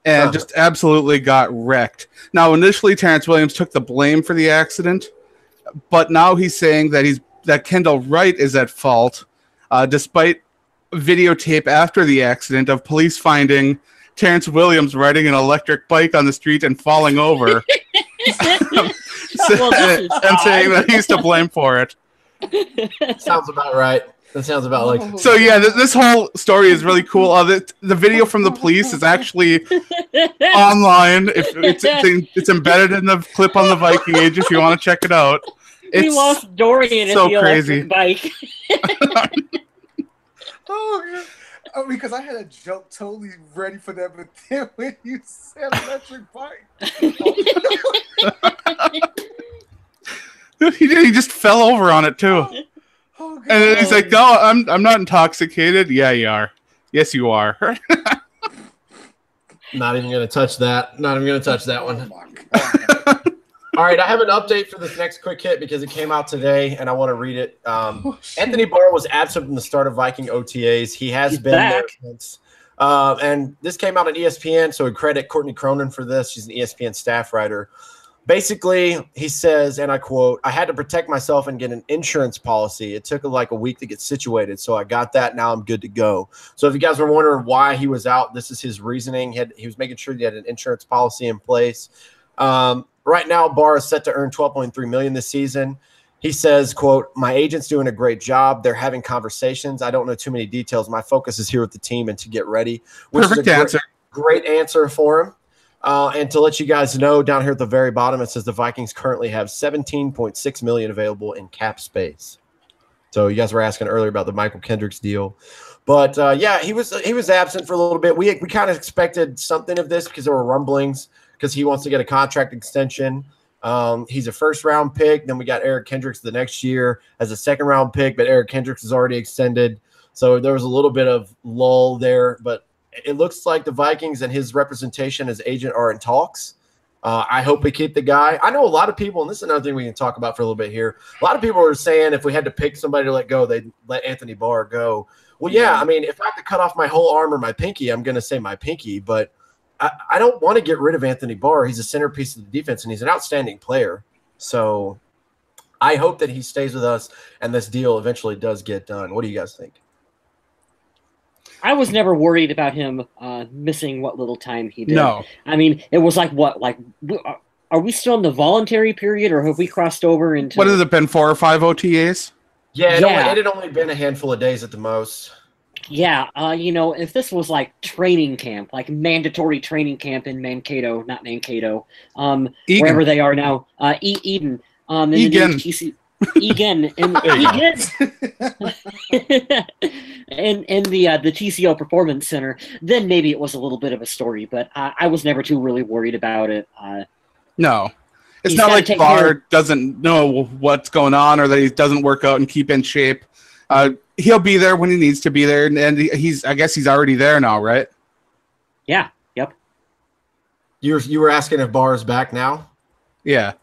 and just absolutely got wrecked. Now, initially, Terrence Williams took the blame for the accident, but now he's saying that Kendall Wright is at fault, despite videotape after the accident of police finding Terrence Williams riding an electric bike on the street and falling over. And saying that he's to blame for it. Sounds about right. That sounds about like. So yeah, this whole story is really cool. The video from the police is actually online. It's embedded in the clip on the Viking Age if you want to check it out. We lost Dorian in the electric bike. Oh, yeah. Because I had a joke totally ready for that, but then when you said electric bike, he just fell over on it too. Oh, and then he's like, "No, I'm not intoxicated." Yeah, you are. Yes, you are. Not even gonna touch that. Not even gonna touch that one. All right, I have an update for this next quick hit because it came out today, and I want to read it. Anthony Barr was absent from the start of Viking OTAs. He has been there since. And this came out on ESPN, so we credit Courtney Cronin for this. She's an ESPN staff writer. Basically, he says, and I quote, "I had to protect myself and get an insurance policy. It took like a week to get situated, so I got that. Now I'm good to go." So if you guys were wondering why he was out, this is his reasoning. He was making sure he had an insurance policy in place. Right now, Barr is set to earn $12.3 million this season. He says, quote, "My agent's doing a great job. They're having conversations. I don't know too many details. My focus is here with the team and to get ready." Which Perfect is a answer. Great answer for him. And to let you guys know, down here at the very bottom, it says the Vikings currently have $17.6 million available in cap space. So you guys were asking earlier about the Michael Kendricks deal. But, yeah, he was absent for a little bit. We kind of expected something of this because there were rumblings because he wants to get a contract extension. He's a first-round pick. Then we got Eric Kendricks the next year as a second-round pick, but Eric Kendricks is already extended. So there was a little bit of lull there. But it looks like the Vikings and his representation as agent are in talks. I hope we keep the guy. I know a lot of people, and this is another thing we can talk about for a little bit here. A lot of people are saying if we had to pick somebody to let go, they'd let Anthony Barr go. Well, yeah, I mean, if I have to cut off my whole arm or my pinky, I'm going to say my pinky, but I don't want to get rid of Anthony Barr. He's a centerpiece of the defense, and he's an outstanding player. So I hope that he stays with us and this deal eventually does get done. What do you guys think? I was never worried about him missing what little time he did. No. I mean, it was like, what? Like, are we still in the voluntary period, or have we crossed over into... What has it been, 4 or 5 OTAs? Yeah, it had only been a handful of days at the most. Yeah, if this was like training camp, like mandatory training camp in Mankato, not Mankato, wherever they are now, Eden, Egan. Egan, and Egan, and the TCO Performance Center, then maybe it was a little bit of a story, but I was never too really worried about it. No. It's not like Barr doesn't know what's going on or that he doesn't work out and keep in shape. He'll be there when he needs to be there, and I guess he's already there now, right? Yeah. Yep. You were asking if Barr is back now? Yeah.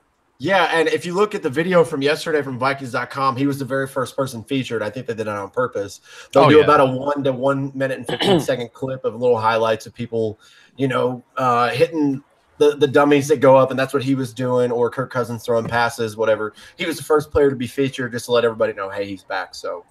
Yeah, and if you look at the video from yesterday from Vikings.com, he was the very first person featured. I think they did it on purpose. They'll do about a 1 to 1 minute and 15 second clip of little highlights of people, hitting the dummies that go up, and that's what he was doing, or Kirk Cousins throwing passes, whatever. He was the first player to be featured just to let everybody know, hey, he's back. So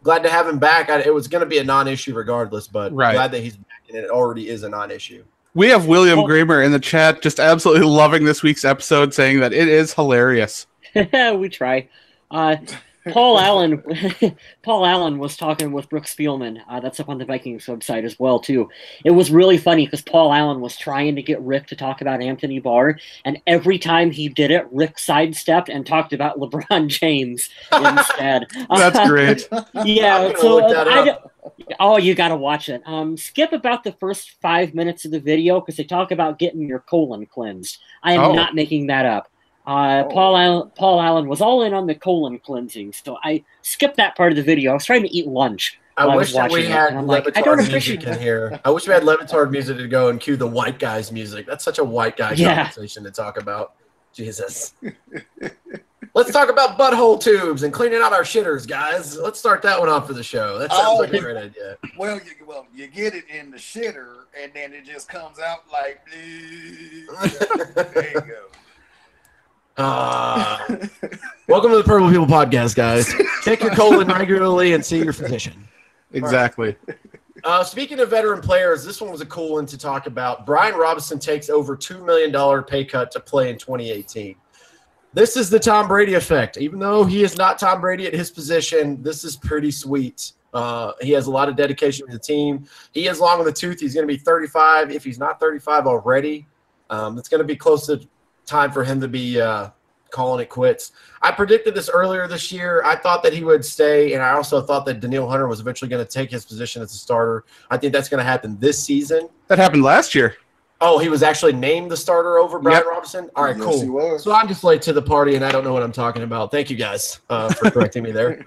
glad to have him back. It was going to be a non-issue regardless, but glad that he's back, and it already is a non-issue. We have William Gramer in the chat just absolutely loving this week's episode, saying that it is hilarious. We try. Paul Allen was talking with Brooks Spielman. That's up on the Vikings website as well, too. It was really funny because Paul Allen was trying to get Rick to talk about Anthony Barr, and every time he did it, Rick sidestepped and talked about LeBron James instead. That's great. Yeah, Oh, you got to watch it. Skip about the first 5 minutes of the video because they talk about getting your colon cleansed. I am not making that up. Paul Allen was all in on the colon cleansing, so I skipped that part of the video. I was trying to eat lunch. I wish that we had Levitard music in here. I wish we had Levitard music to go and cue the white guy's music. That's such a white guy conversation to talk about. Jesus. Let's talk about butthole tubes and cleaning out our shitters, guys. Let's start that one off for the show. That sounds like a great idea. Well, you get it in the shitter, and then it just comes out like, there you go. Welcome to the Purple People Podcast, guys. Check your colon regularly and see your physician. Exactly. Speaking of veteran players, this one was a cool one to talk about. Brian Robinson takes over $2 million pay cut to play in 2018. This is the Tom Brady effect. Even though he is not Tom Brady at his position, this is pretty sweet. He has a lot of dedication to the team. He is long in the tooth. He's going to be 35. If he's not 35 already, it's going to be close to time for him to be calling it quits. I predicted this earlier this year. I thought that he would stay, and I also thought that Danielle Hunter was eventually going to take his position as a starter. I think that's going to happen this season. That happened last year. Oh, he was actually named the starter over Brian Robinson? All right, cool. He was. So I'm just late to the party, and I don't know what I'm talking about. Thank you, guys, for correcting me there.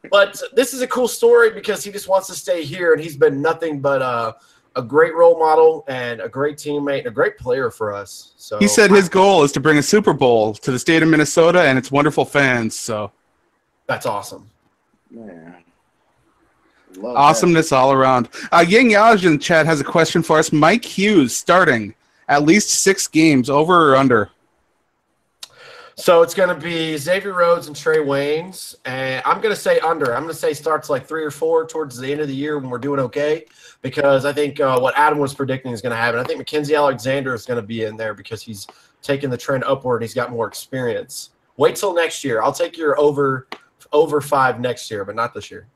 But this is a cool story because he just wants to stay here, and he's been nothing but a great role model and a great teammate and a great player for us. So he said his goal is to bring a Super Bowl to the state of Minnesota and its wonderful fans. So that's awesome. Man. Awesomeness all around. Yang Yaj in the chat has a question for us. Mike Hughes starting at least 6 games, over or under? So it's going to be Xavier Rhodes and Trey Waynes, and I'm going to say under. I'm going to say starts like 3 or 4 towards the end of the year when we're doing okay, because I think what Adam was predicting is going to happen. I think Mackenzie Alexander is going to be in there because he's taking the trend upward and he's got more experience. Wait till next year. I'll take your over 5 next year, but not this year.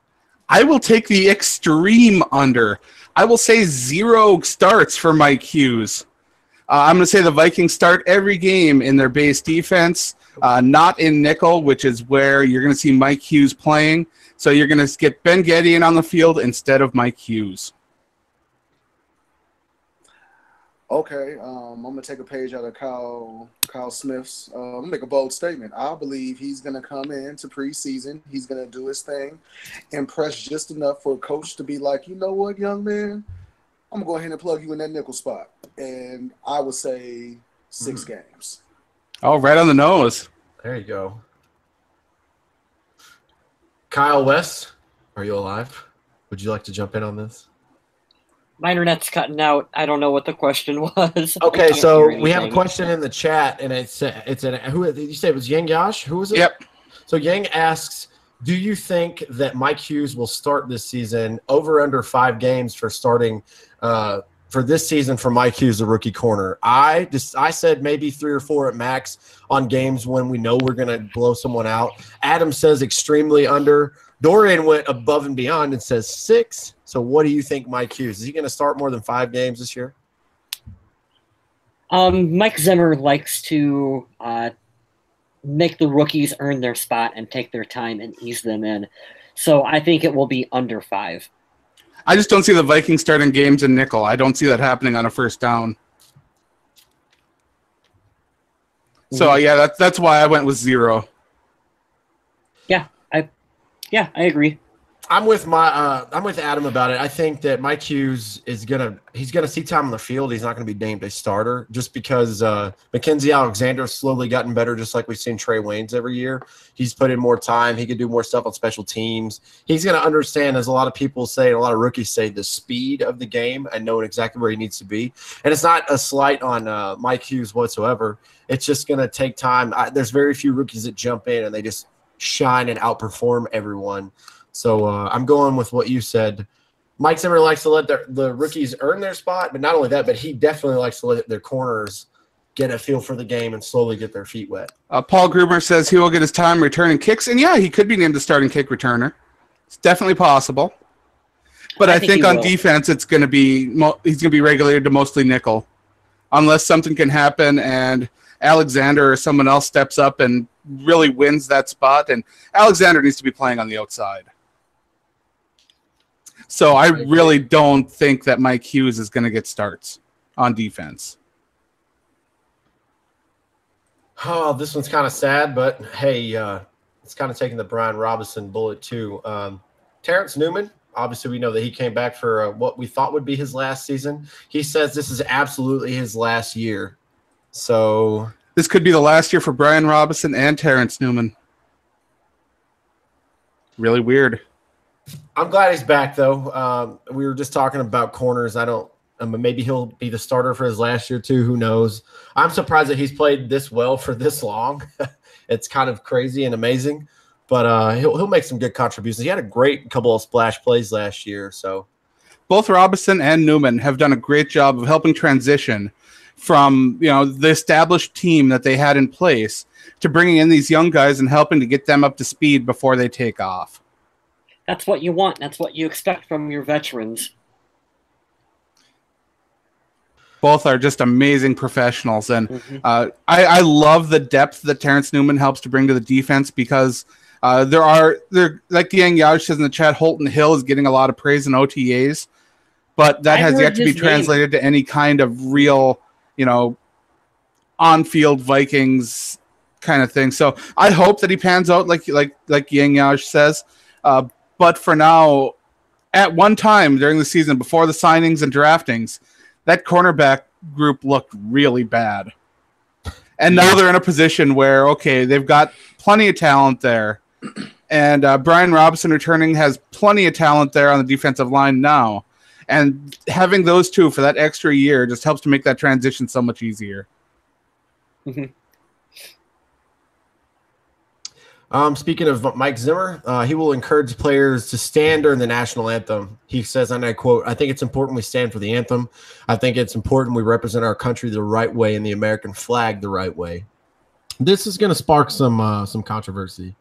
I will take the extreme under. I will say 0 starts for Mike Hughes. I'm going to say the Vikings start every game in their base defense, not in nickel, which is where you're going to see Mike Hughes playing. So you're going to get Ben Gedeon on the field instead of Mike Hughes. Okay, I'm going to take a page out of Kyle Smith's. I'm going to make a bold statement. I believe he's going to come into preseason. He's going to do his thing, impress just enough for a coach to be like, you know what, young man, I'm going to go ahead and plug you in that nickel spot. And I would say 6 games. Oh, right on the nose. There you go. Kyle West, are you alive? Would you like to jump in on this? My internet's cutting out. I don't know what the question was. Okay, so we have a question in the chat, and who did you say it was Yang Yash? Who was it? Yep. So Yang asks, do you think that Mike Hughes will start this season over under 5 games for starting for this season for Mike Hughes, the rookie corner? I said maybe 3 or 4 at max on games when we know we're going to blow someone out. Adam says extremely under. Dorian went above and beyond and says 6. So what do you think, Mike Hughes? Is he going to start more than 5 games this year? Mike Zimmer likes to make the rookies earn their spot and take their time and ease them in. So I think it will be under 5. I just don't see the Vikings starting games in nickel. I don't see that happening on a first down. So, yeah, that's why I went with 0. Yeah, I agree. I'm with Adam about it. I think that Mike Hughes he's gonna see time on the field. He's not gonna be named a starter just because Mackenzie Alexander's slowly gotten better, just like we've seen Trey Waynes every year. He's put in more time. He could do more stuff on special teams. He's gonna understand, as a lot of people say, and a lot of rookies say, the speed of the game and knowing exactly where he needs to be. And it's not a slight on Mike Hughes whatsoever. It's just gonna take time. There's very few rookies that jump in and they just shine and outperform everyone. So I'm going with what you said. Mike Zimmer likes to let the rookies earn their spot, but not only that, but he definitely likes to let their corners get a feel for the game and slowly get their feet wet. Paul Gruber says he will get his time returning kicks, and yeah, he could be named the starting kick returner. It's definitely possible. But I think on defense, he's going to be regulated to mostly nickel, unless something can happen and Alexander or someone else steps up and really wins that spot. And Alexander needs to be playing on the outside. So I really don't think that Mike Hughes is going to get starts on defense. Oh, this one's kind of sad, but hey, it's kind of taking the Brian Robinson bullet too. Terrence Newman, obviously we know that he came back for what we thought would be his last season. He says this is absolutely his last year. So this could be the last year for Brian Robinson and Terrence Newman. Really weird. I'm glad he's back, though. We were just talking about corners. Maybe he'll be the starter for his last year, too. Who knows? I'm surprised that he's played this well for this long. It's kind of crazy and amazing. But he'll make some good contributions. He had a great couple of splash plays last year. So both Robinson and Newman have done a great job of helping transition from the established team that they had in place to bringing in these young guys and helping to get them up to speed before they take off. That's what you want. That's what you expect from your veterans. Both are just amazing professionals. And I love the depth that Terrence Newman helps to bring to the defense because there like Yang Yaj says in the chat, Holton Hill is getting a lot of praise in OTAs, but that has yet to be translated to any kind of real, on-field Vikings kind of thing. So I hope that he pans out like Yang Yaj says. But for now, at one time during the season, before the signings and draftings, that cornerback group looked really bad. And now they're in a position where, okay, they've got plenty of talent there. And Brian Robinson returning has plenty of talent there on the defensive line now. And having those two for that extra year just helps to make that transition so much easier. Mm-hmm. Speaking of Mike Zimmer, he will encourage players to stand during the national anthem. He says, and I quote, "I think it's important we stand for the anthem. I think it's important we represent our country the right way and the American flag the right way." This is going to spark some controversy.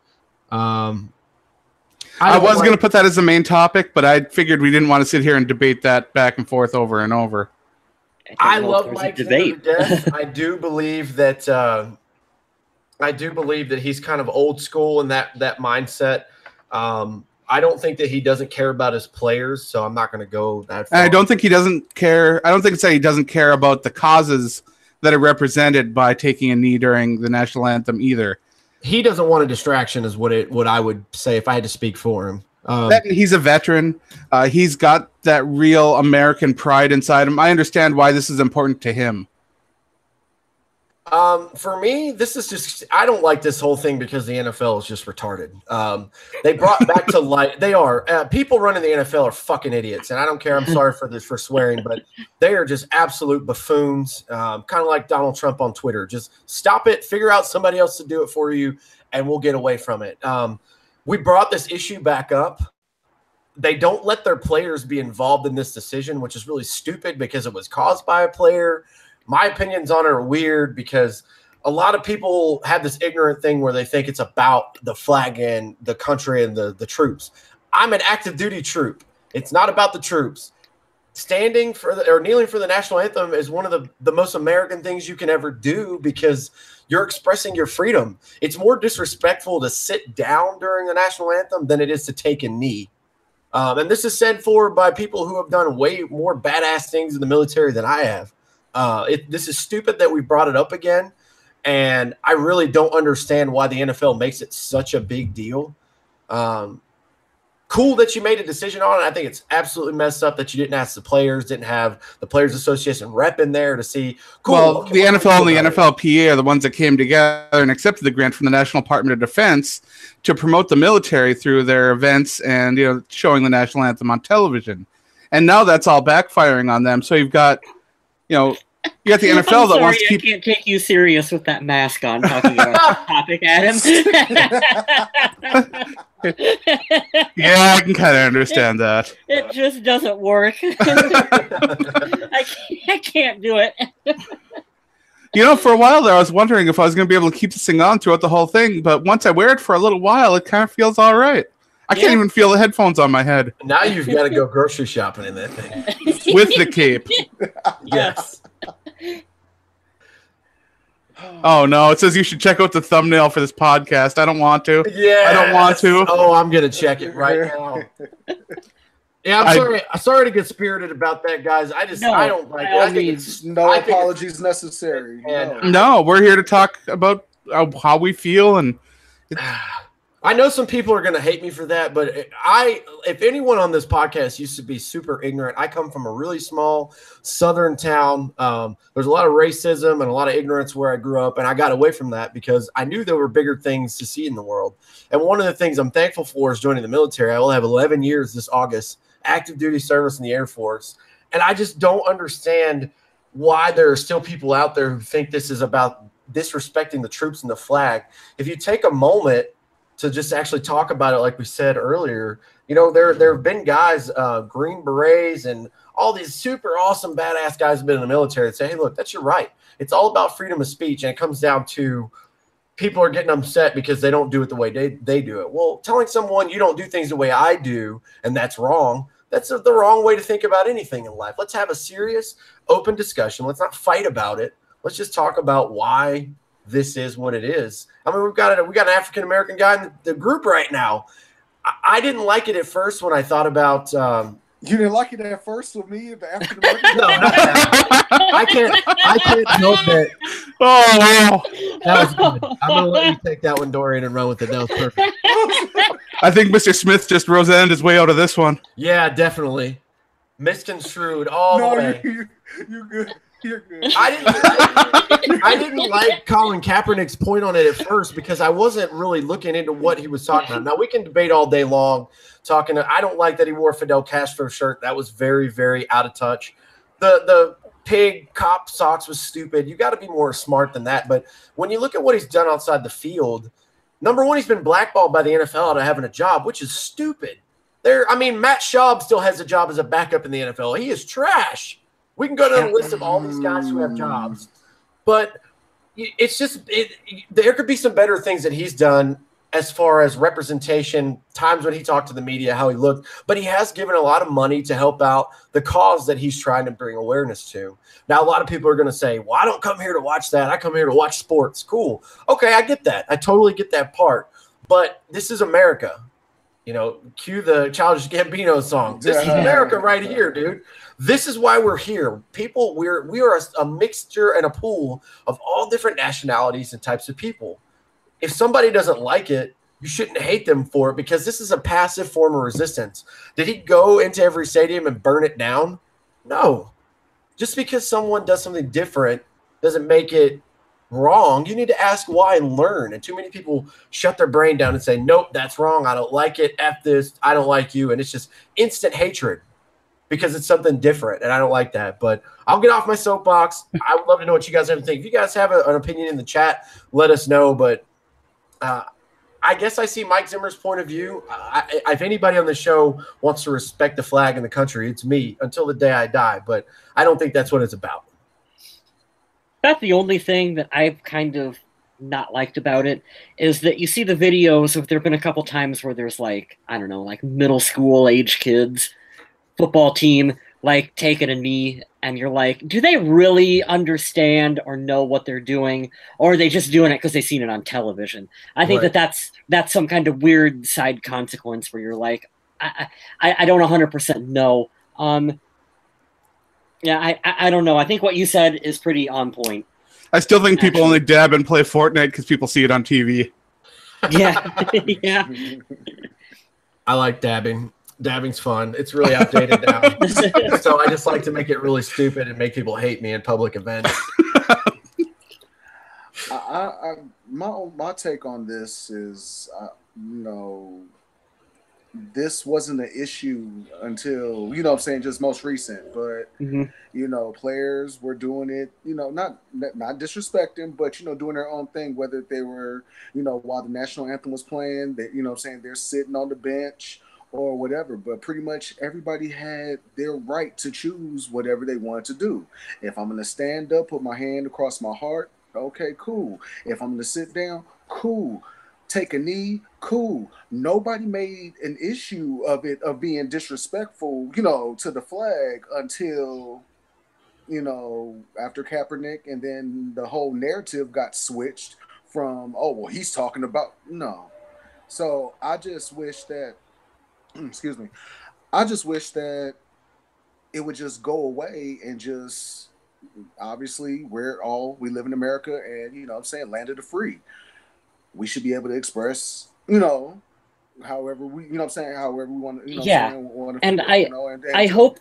I was going to put that as the main topic, but I figured we didn't want to sit here and debate that back and forth over and over. I love Mike Zimmer to death. I do believe that he's kind of old school in that mindset. I don't think that he doesn't care about his players, so I'm not going to go that far. I don't think he doesn't care. I don't think it's that he doesn't care about the causes that are represented by taking a knee during the national anthem either. He doesn't want a distraction is what I would say if I had to speak for him. He's a veteran. He's got that real American pride inside him. I understand why this is important to him. For me, this is just – I don't like this whole thing because the NFL is just retarded. They brought back to light – they are. People running the NFL are fucking idiots, and I don't care. I'm sorry for swearing, but they are just absolute buffoons, kind of like Donald Trump on Twitter. Just stop it, figure out somebody else to do it for you, and we'll get away from it. We brought this issue back up. They don't let their players be involved in this decision, which is really stupid because it was caused by a player. My opinions on it are weird because a lot of people have this ignorant thing where they think it's about the flag and the country and the troops. I'm an active duty troop. It's not about the troops. Standing for or kneeling for the national anthem is one of the most American things you can ever do because you're expressing your freedom. It's more disrespectful to sit down during the national anthem than it is to take a knee. And this is said by people who have done way more badass things in the military than I have. This is stupid that we brought it up again, and I really don't understand why the NFL makes it such a big deal. Cool that you made a decision on it. I think it's absolutely messed up that you didn't ask the players, didn't have the Players Association rep in there to see. Cool. Well, the NFL and the NFLPA are the ones that came together and accepted the grant from the National Department of Defense to promote the military through their events and showing the national anthem on television. And now that's all backfiring on them. So you've got you got the NFL that wants to keep. I can't take you serious with that mask on talking about the topic, Adam. Yeah, I can kind of understand that. It just doesn't work. I can't do it. For a while there, I was wondering if I was going to be able to keep this thing on throughout the whole thing. But once I wear it for a little while, it kind of feels all right. I can't even feel the headphones on my head. Now you've got to go grocery shopping in that thing. With the cape. Yes. Oh, no. It says you should check out the thumbnail for this podcast. I don't want to. Yeah. I don't want to. Oh, I'm going to check it right now. Yeah, I'm sorry. I'm sorry to get spirited about that, guys. I don't like it. I think it's no apologies necessary. No, we're here to talk about how we feel, and I know some people are going to hate me for that, but if anyone on this podcast used to be super ignorant, I come from a really small southern town. There's a lot of racism and a lot of ignorance where I grew up, and I got away from that because I knew there were bigger things to see in the world. And one of the things I'm thankful for is joining the military. I will have 11 years this August, active duty service in the Air Force, and I just don't understand why there are still people out there who think this is about disrespecting the troops and the flag. If you take a moment to just actually talk about it, like we said earlier, there have been guys, Green Berets and all these super awesome, badass guys have been in the military that say, hey, look, that's your right. It's all about freedom of speech. And it comes down to people are getting upset because they don't do it the way they do it. Well, telling someone you don't do things the way I do, and that's wrong, that's the wrong way to think about anything in life. Let's have a serious, open discussion. Let's not fight about it. Let's just talk about why this is what it is. I mean, we got an African-American guy in the group right now. I didn't like it at first when I thought about you didn't like it at first with me, the African-American? No, not that. I can't help that. Oh, wow. That was good. I'm going to let you take that one, Dorian, and run with it. That was perfect. I think Mr. Smith just roseaned his way out of this one. Yeah, definitely. Misconstrued all the way. You're good. You're good. I didn't like Colin Kaepernick's point on it at first because I wasn't really looking into what he was talking about. Now, we can debate all day long I don't like that he wore a Fidel Castro shirt. That was very, very out of touch. The pig cop socks was stupid. You got to be more smart than that. But when you look at what he's done outside the field, number one, he's been blackballed by the NFL out of having a job, which is stupid. Matt Schaub still has a job as a backup in the NFL. He is trash. We can go down the list of all these guys who have jobs, but it's just there could be some better things that he's done as far as representation, times when he talked to the media, how he looked, but he has given a lot of money to help out the cause that he's trying to bring awareness to. Now, a lot of people are going to say, well, I don't come here to watch that. I come here to watch sports. Cool. Okay, I get that. I totally get that part, but this is America. Cue the Childish Gambino song. This is America right here, dude. This is why we're here. People, we are a mixture and a pool of all different nationalities and types of people. If somebody doesn't like it, you shouldn't hate them for it because this is a passive form of resistance. Did he go into every stadium and burn it down? No. Just because someone does something different doesn't make it wrong. You need to ask why and learn. And too many people shut their brain down and say, nope, that's wrong. I don't like it. F this. I don't like you. And it's just instant hatred because it's something different. And I don't like that. But I'll get off my soapbox. I would love to know what you guys have to think. If you guys have an opinion in the chat, let us know. But I guess I see Mike Zimmer's point of view. If anybody on the show wants to respect the flag in the country, it's me until the day I die. But I don't think that's what it's about. That's the only thing that I've kind of not liked about it is that you see the videos. There have been a couple times where there's middle school age kids, football team, taking a knee, and you're like, do they really understand or know what they're doing, or are they just doing it because they've seen it on television? I think that's some kind of weird side consequence where you're like, I don't 100% know. Yeah, I don't know. I think what you said is pretty on point. I still think people only dab and play Fortnite because people see it on TV. Yeah, yeah. I like dabbing. Dabbing's fun. It's really outdated now. So I just like to make it really stupid and make people hate me in public events. My take on this is, this wasn't an issue until, just most recent. But, players were doing it, not disrespecting, but, doing their own thing, whether they were, while the national anthem was playing, that, they're sitting on the bench or whatever. But pretty much everybody had their right to choose whatever they wanted to do. If I'm going to stand up, put my hand across my heart, okay, cool. If I'm going to sit down, cool. Take a knee, cool. Nobody made an issue of it, of being disrespectful, to the flag until, after Kaepernick, and then the whole narrative got switched from, oh, well, he's talking about, no. So I just wish that, excuse me, I just wish that it would just go away and just obviously we live in America and you know what I'm saying, land of the free. We should be able to express, you know, however we, you know what I'm saying, however we want to, you know what I'm saying, want to, and I hope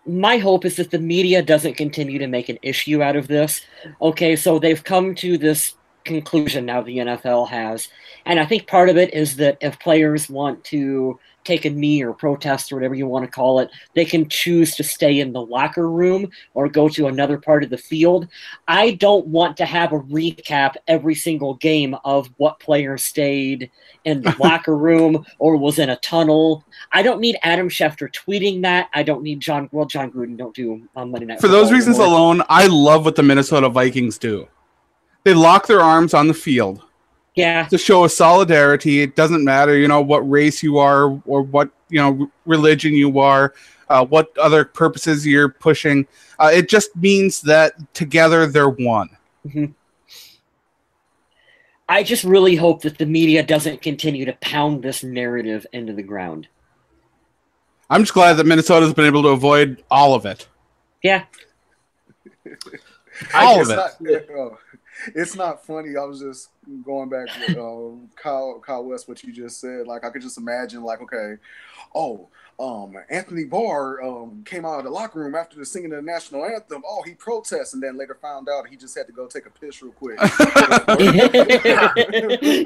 my hope is that the media doesn't continue to make an issue out of this. Okay, so they've come to this conclusion now, the NFL has, and I think part of it is that if players want to take a knee or protest or whatever you want to call it, they can choose to stay in the locker room or go to another part of the field. I don't want to have a recap every single game of what player stayed in the locker room or was in a tunnel. I don't need Adam Schefter tweeting that. I don't need John Gruden don't do on Monday Night For those reasons alone, I love what the Minnesota Vikings do. They lock their arms on the field. Yeah. To show a solidarity. It doesn't matter, you know, what race you are or what, you know, religion you are, what other purposes you're pushing. It just means that together they're one. Mm-hmm. I just really hope that the media doesn't continue to pound this narrative into the ground. I'm just glad that Minnesota's been able to avoid all of it. Yeah. All of it. It's not funny. I was just going back to Kyle West, what you just said. Like, I could just imagine, like, okay, Anthony Barr came out of the locker room after the singing the national anthem. Oh, he protests, and then later found out he just had to go take a piss real quick. He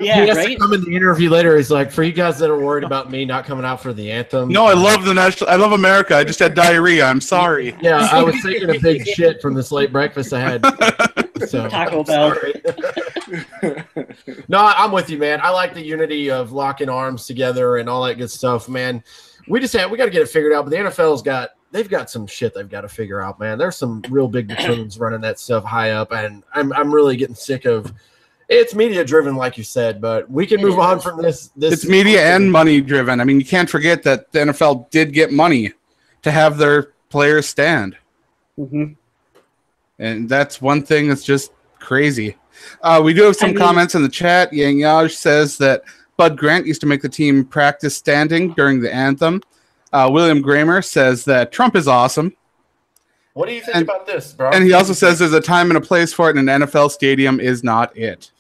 has to come in the interview later. He's like, for you guys that are worried about me not coming out for the anthem. No, I love America. I just had diarrhea. I'm sorry. Yeah, I was taking a big shit from this late breakfast I had. So Taco Bell. No, I'm with you, man. I like the unity of locking arms together and all that good stuff, man. We got to get it figured out. But the NFL's they've got some shit they've got to figure out, man. There's some real big buffoons running that stuff high up, and I'm really getting sick of. It's media driven, like you said, but we can move on from this. It's media and money driven. I mean, you can't forget that the NFL did get money to have their players stand. Mm-hmm. And that's one thing that's just crazy. We do have some comments in the chat. Yang Yaj says that Bud Grant used to make the team practice standing during the anthem. William Kramer says that Trump is awesome. What do you think about this, bro? And he also says there's a time and a place for it, and an NFL stadium is not it.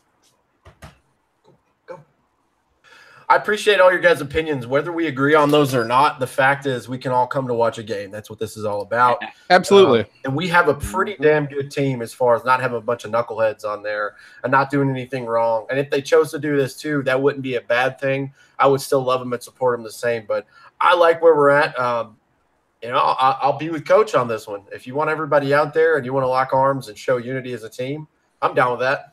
I appreciate all your guys' opinions. Whether we agree on those or not, the fact is we can all come to watch a game. That's what this is all about. Absolutely. And we have a pretty damn good team as far as not having a bunch of knuckleheads on there and not doing anything wrong. And if they chose to do this too, that wouldn't be a bad thing. I would still love them and support them the same. But I like where we're at. I'll be with Coach on this one. If you want everybody out there and you want to lock arms and show unity as a team, I'm down with that.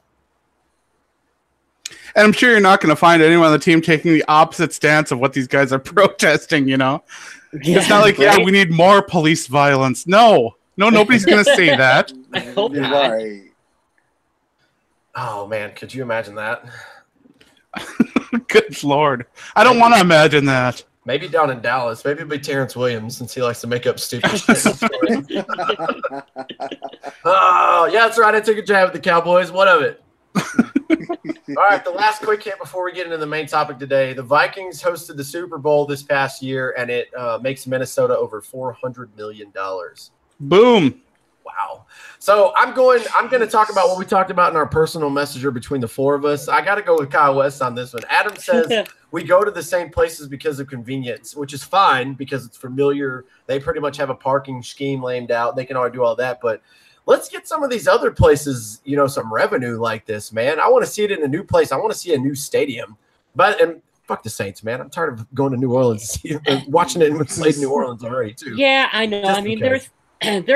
And I'm sure you're not going to find anyone on the team taking the opposite stance of what these guys are protesting, you know? Yeah, it's not like, right? We need more police violence. No, nobody's going to say that. I hope not. Right. Oh, man, could you imagine that? Good Lord. I don't want to imagine that. Maybe down in Dallas. Maybe it'll be Terrence Williams since he likes to make up stupid shit. Oh, yeah, that's right. I took a jab at the Cowboys. What of it? All right, the last quick hit before we get into the main topic today. The Vikings hosted the Super Bowl this past year, and it makes Minnesota over $400 million. Boom. Wow. So I'm going to talk about what we talked about in our personal messenger between the four of us. I got to go with Kyle West on this one. Adam says we go to the same places because of convenience, which is fine because it's familiar. They pretty much have a parking scheme laid out. They can already do all that, but let's get some of these other places, some revenue like this, man. I want to see it in a new place. I want to see a new stadium. And fuck the Saints, man. I'm tired of going to New Orleans, watching it played in New Orleans already, too. Yeah, I know. I mean, there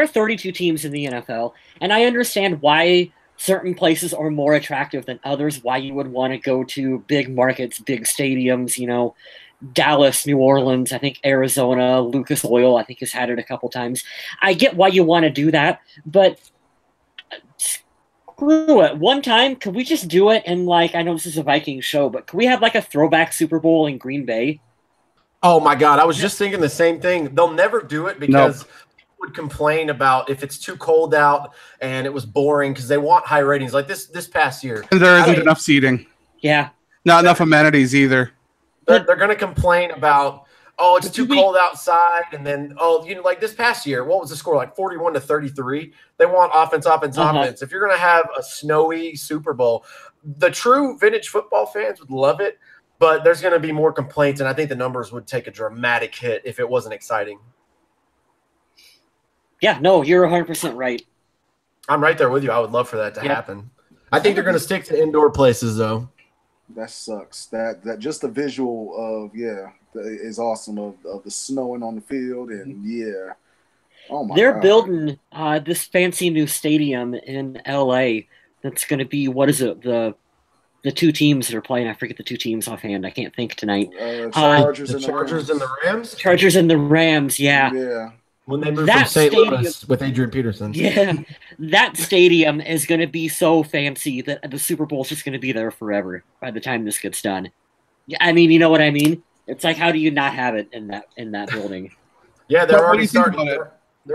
are 32 teams in the NFL, and I understand why certain places are more attractive than others, why you would want to go to big markets, big stadiums, Dallas, New Orleans, I think Arizona, Lucas Oil, I think has had it a couple times. I get why you want to do that, but screw it. One time, could we just do it? And I know this is a Vikings show, but could we have a throwback Super Bowl in Green Bay? Oh my God, I was just thinking the same thing. They'll never do it because people would complain about if it's too cold out and it was boring because they want high ratings like this past year. And there isn't enough seating. Yeah. Not enough amenities either. They're going to complain about oh, it's too cold outside. And then, like this past year, what was the score? Like 41-33. They want offense. If you're going to have a snowy Super Bowl, the true vintage football fans would love it, but there's going to be more complaints. And I think the numbers would take a dramatic hit if it wasn't exciting. Yeah, no, you're 100% right. I'm right there with you. I would love for that to happen. I think they're going to stick to indoor places, though. That sucks. That just the visual of is awesome of the snowing on the field and oh my! They're building this fancy new stadium in LA. That's going to be what is it? The two teams that are playing. I forget the two teams offhand. I can't think tonight. Chargers and the Rams. Chargers and the Rams. Yeah. Yeah. When they moved from St. Louis with Adrian Peterson. Yeah, that stadium is going to be so fancy that the Super Bowl is just going to be there forever by the time this gets done. I mean, you know what I mean? It's like, how do you not have it in that building? Yeah, they're already starting.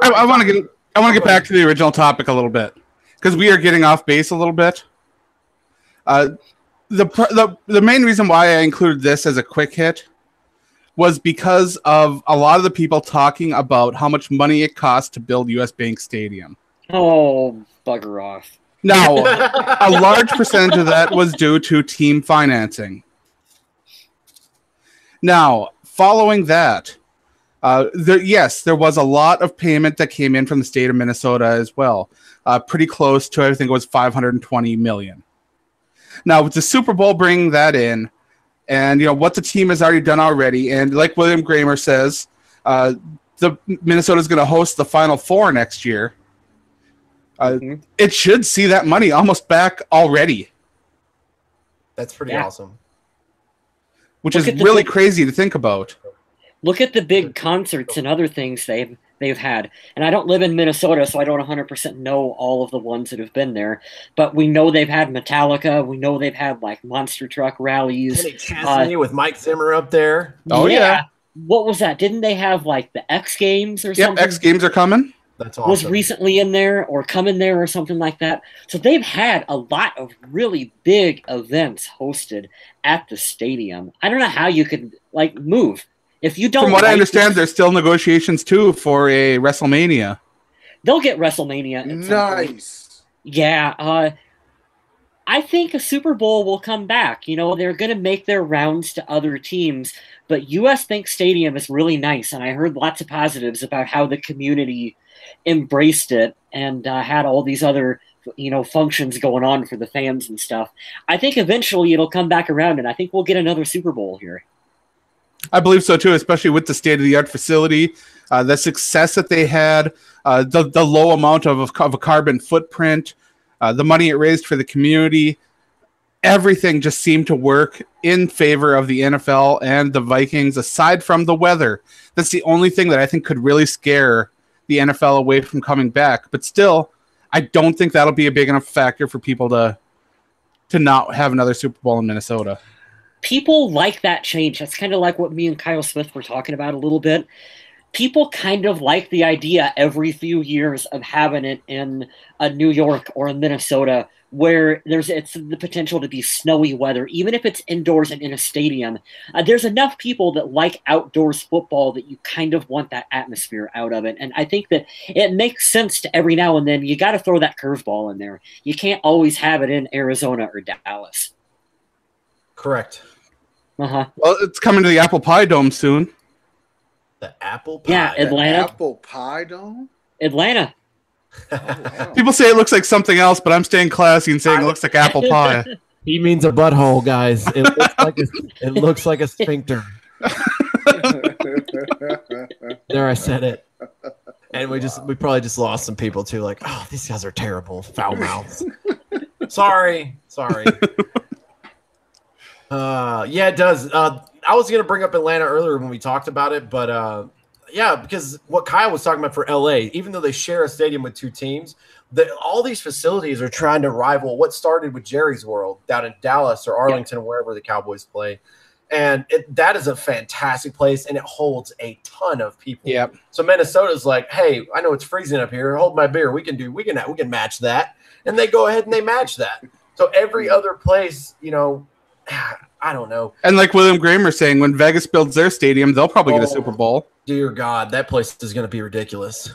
I want to get back to the original topic a little bit because we are getting off base a little bit. The main reason why I included this as a quick hit was because of a lot of the people talking about how much money it costs to build US Bank Stadium. Oh, bugger off. Now, a large percentage of that was due to team financing. Now, following that, there was a lot of payment that came in from the state of Minnesota as well. Pretty close to, I think it was $520 million. Now, with the Super Bowl bringing that in, and what the team has already done already, and like William Gramer says, the Minnesota is going to host the Final Four next year. It should see that money almost back already. That's pretty awesome. Which is really crazy to think about. Look at the big concerts and other things they've had. And I don't live in Minnesota, so I don't 100% know all of the ones that have been there. But we know they've had Metallica. We know they've had, like, monster truck rallies. Kenny Chesney with Mike Zimmer up there. Oh, yeah. What was that? Didn't they have, like, the X Games or something? Yep, X Games are coming. That's awesome. Was recently in there or coming there or something like that. So they've had a lot of really big events hosted at the stadium. I don't know how you could, like, move. If you don't, from what I understand, there's still negotiations too for a WrestleMania. They'll get WrestleMania. Nice. Yeah. I think a Super Bowl will come back. They're going to make their rounds to other teams, but US Bank Stadium is really nice, and I heard lots of positives about how the community embraced it and had all these other functions going on for the fans and stuff. I think eventually it'll come back around, and I think we'll get another Super Bowl here. I believe so too, especially with the state-of-the-art facility, the success that they had, the low amount of a carbon footprint, the money it raised for the community. Everything just seemed to work in favor of the NFL and the Vikings, aside from the weather. That's the only thing that I think could really scare the NFL away from coming back. But still, I don't think that'll be a big enough factor for people to not have another Super Bowl in Minnesota. People like that change. That's kind of like what me and Kyle Smith were talking about a little bit. People kind of like the idea every few years of having it in a New York or a Minnesota where it's the potential to be snowy weather, even if it's indoors and in a stadium. There's enough people that like outdoors football that you kind of want that atmosphere out of it. And I think that it makes sense to every now and then. You got to throw that curveball in there. You can't always have it in Arizona or Dallas. Correct. Uh-huh. Well, it's coming to the Apple Pie Dome soon. The Apple Pie? Yeah, Atlanta. The Apple Pie Dome? Atlanta. Oh, wow. People say it looks like something else, but I'm staying classy and saying it looks like apple pie. He means a butthole, guys. It looks like a sphincter. There, I said it. And we probably just lost some people too. Like, oh, these guys are terrible, foul mouths. Sorry. Yeah, it does. I was going to bring up Atlanta earlier when we talked about it, but yeah, because what Kyle was talking about for LA, even though they share a stadium with two teams, all these facilities are trying to rival what started with Jerry's World down in Dallas or Arlington or wherever the Cowboys play. And that is a fantastic place, and it holds a ton of people. Yep. So Minnesota's like, hey, I know it's freezing up here. Hold my beer. We can match that. And they go ahead and they match that. So every other place, I don't know. And like William Gramer saying, when Vegas builds their stadium, they'll probably get a Super Bowl. Dear God, that place is going to be ridiculous.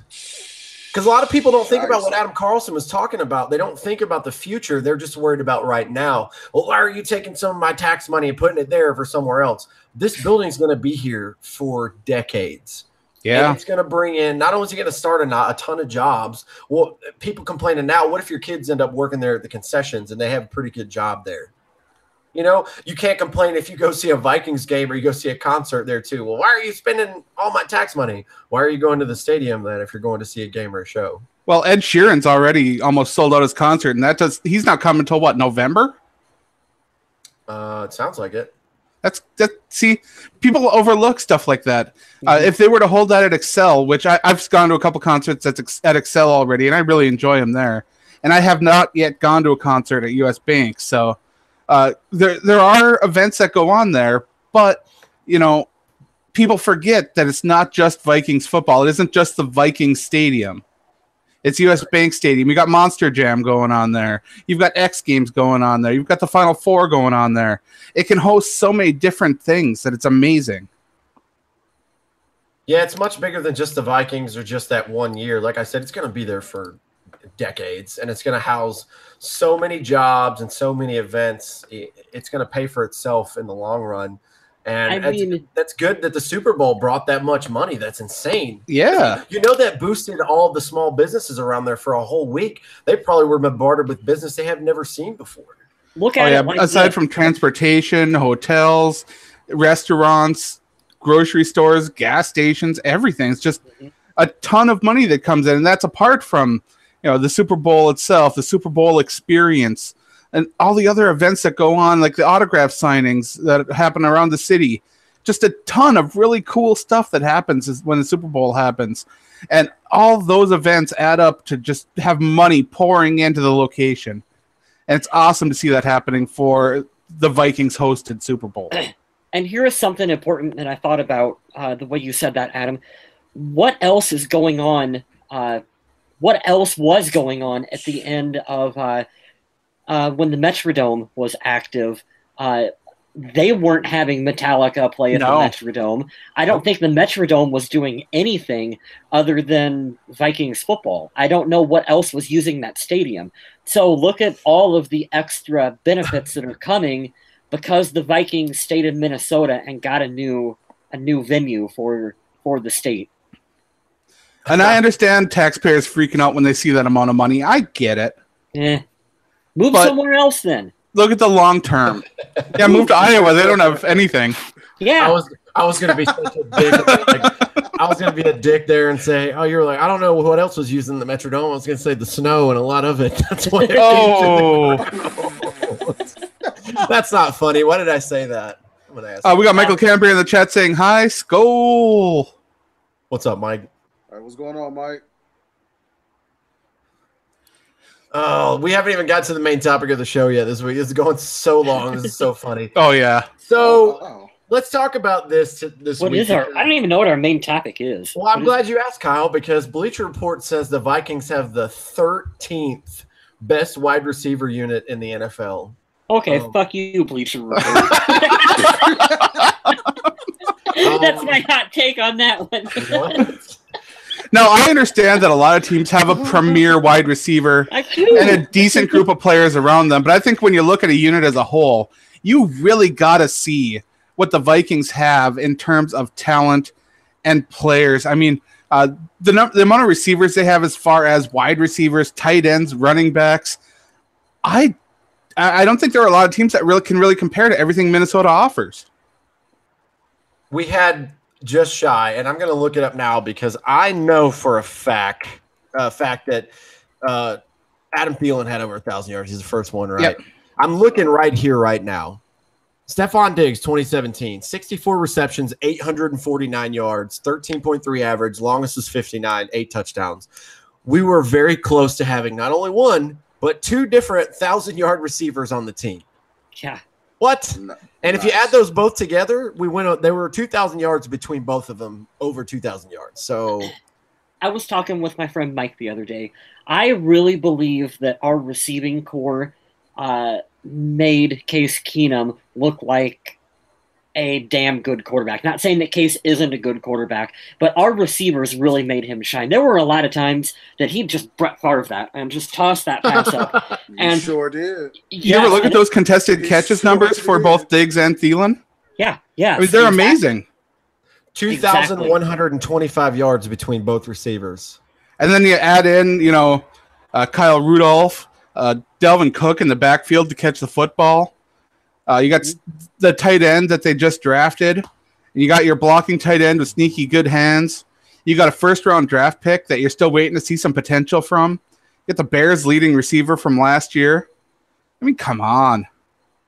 Because a lot of people don't think about what Adam Carlson was talking about. They don't think about the future. They're just worried about right now. Well, why are you taking some of my tax money and putting it there for somewhere else? This building's going to be here for decades. Yeah. And it's going to bring in, not only is it going to start a ton of jobs. Well, people complaining now, what if your kids end up working there at the concessions and they have a pretty good job there? You know, you can't complain if you go see a Vikings game or you go see a concert there too. Well, why are you spending all my tax money? Why are you going to the stadium then if you're going to see a game or a show? Well, Ed Sheeran's already almost sold out his concert, and he's not coming until what, November? It sounds like it. See, people overlook stuff like that. If they were to hold that at Excel, which I've gone to a couple concerts at Excel already, and I really enjoy them there. And I have not yet gone to a concert at US Bank, so there are events that go on there, but you know, people forget that it's not just Vikings football. It isn't just the Vikings stadium. It's US Bank Stadium. You got Monster Jam going on there. You've got X Games going on there. You've got the Final Four going on there. It can host so many different things that it's amazing. Yeah, it's much bigger than just the Vikings or just that 1 year. Like I said, it's going to be there for decades, and it's going to house so many jobs and so many events. It's going to pay for itself in the long run. And that's good that the Super Bowl brought that much money. That's insane. Yeah. You know, that boosted all the small businesses around there for a whole week. They probably were bombarded with business they have never seen before. Look at it. Aside from transportation, hotels, restaurants, grocery stores, gas stations, everything. It's just a ton of money that comes in. And that's apart from, you know, the Super Bowl itself, the Super Bowl experience, and all the other events that go on, like the autograph signings that happen around the city. Just a ton of really cool stuff that happens when the Super Bowl happens. And all those events add up to just have money pouring into the location. And it's awesome to see that happening for the Vikings hosted Super Bowl. And here is something important that I thought about the way you said that, Adam. What else is going on? What else was going on at the end of when the Metrodome was active? They weren't having Metallica play at the Metrodome. I don't think the Metrodome was doing anything other than Vikings football. I don't know what else was using that stadium. So look at all of the extra benefits that are coming because the Vikings stayed in Minnesota and got a new venue for the state. And I understand taxpayers freaking out when they see that amount of money. I get it. Move somewhere else then. Look at the long term. Yeah, move to Iowa. They don't have anything. Yeah. I was gonna be such a dick. I was gonna be a dick there and say, "Oh, you're like, I don't know what else was using the Metrodome." I was gonna say the snow and a lot of it. That's why. That's not funny. Why did I say that? I'm gonna ask. We got Michael Cambrier in the chat saying, "Hi, Skol." What's up, Mike? All right, what's going on, Mike? Oh, we haven't even got to the main topic of the show yet this week. It's going so long. This is so funny. Oh, yeah. So let's talk about this week. I don't even know what our main topic is. Well, I'm glad you asked, Kyle, because Bleacher Report says the Vikings have the 13th best wide receiver unit in the NFL. Okay, fuck you, Bleacher Report. That's my hot take on that one. What? Now, I understand that a lot of teams have a premier wide receiver and a decent group of players around them, but I think when you look at a unit as a whole, you really got to see what the Vikings have in terms of talent and players. I mean, the amount of receivers they have as far as wide receivers, tight ends, running backs, I don't think there are a lot of teams that can really compare to everything Minnesota offers. We had just shy, and I'm going to look it up now because I know for a fact that Adam Thielen had over 1,000 yards. He's the first one, right? Yep. I'm looking right here, right now. Stephon Diggs, 2017, 64 receptions, 849 yards, 13.3 average, longest was 59, 8 touchdowns. We were very close to having not only one, but 2 different 1,000-yard receivers on the team. Yeah. What? And if you add those both together, there were 2,000 yards between both of them, over 2,000 yards. So I was talking with my friend Mike the other day. I really believe that our receiving core made Case Keenum look like a damn good quarterback. Not saying that Case isn't a good quarterback, but our receivers really made him shine. There were a lot of times that he just Brett Favre that and just tossed that pass up. And sure did. You ever look at those contested catches numbers for both Diggs and Thielen? Yeah. I mean, they're amazing. 2,125 yards between both receivers. And then you add in, Kyle Rudolph, Delvin Cook in the backfield to catch the football. You got the tight end that they just drafted. And you got your blocking tight end with sneaky good hands. You got a first-round draft pick that you're still waiting to see some potential from. You got the Bears' leading receiver from last year. I mean, come on.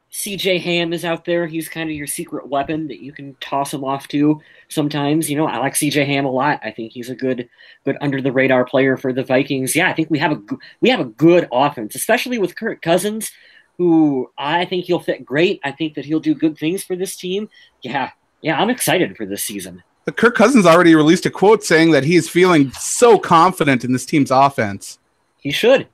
CJ Ham is out there. He's kind of your secret weapon that you can toss him off to sometimes. I like CJ Ham a lot. I think he's a good under-the-radar player for the Vikings. Yeah, I think we have a good offense, especially with Kirk Cousins, who I think he'll fit great. I think that he'll do good things for this team. Yeah, I'm excited for this season. But Kirk Cousins already released a quote saying that he's feeling so confident in this team's offense. He should.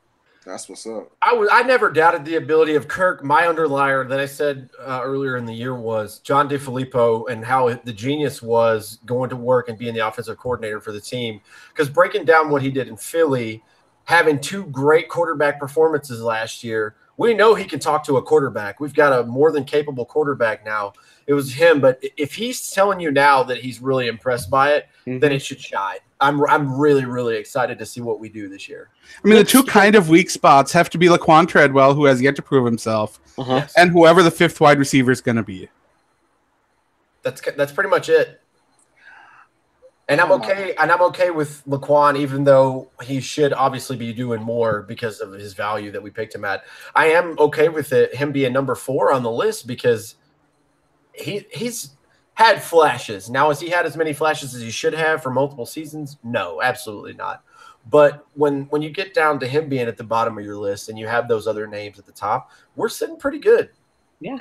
That's what's up. I never doubted the ability of Kirk. My underlier that I said earlier in the year was John DeFilippo and how the genius was going to work and being the offensive coordinator for the team. Because breaking down what he did in Philly, having two great quarterback performances last year, we know he can talk to a quarterback. We've got a more than capable quarterback now. It was him, but if he's telling you now that he's really impressed by it, then it should shine. I'm really, really excited to see what we do this year. I mean, the two kind of weak spots have to be Laquan Treadwell, who has yet to prove himself, and whoever the fifth wide receiver is going to be. That's pretty much it. And I'm okay. And I'm okay with Laquan, even though he should obviously be doing more because of his value that we picked him at. I am okay with him being number 4 on the list because he's had flashes. Now, has he had as many flashes as he should have for multiple seasons? No, absolutely not. But when you get down to him being at the bottom of your list and you have those other names at the top, we're sitting pretty good. Yeah.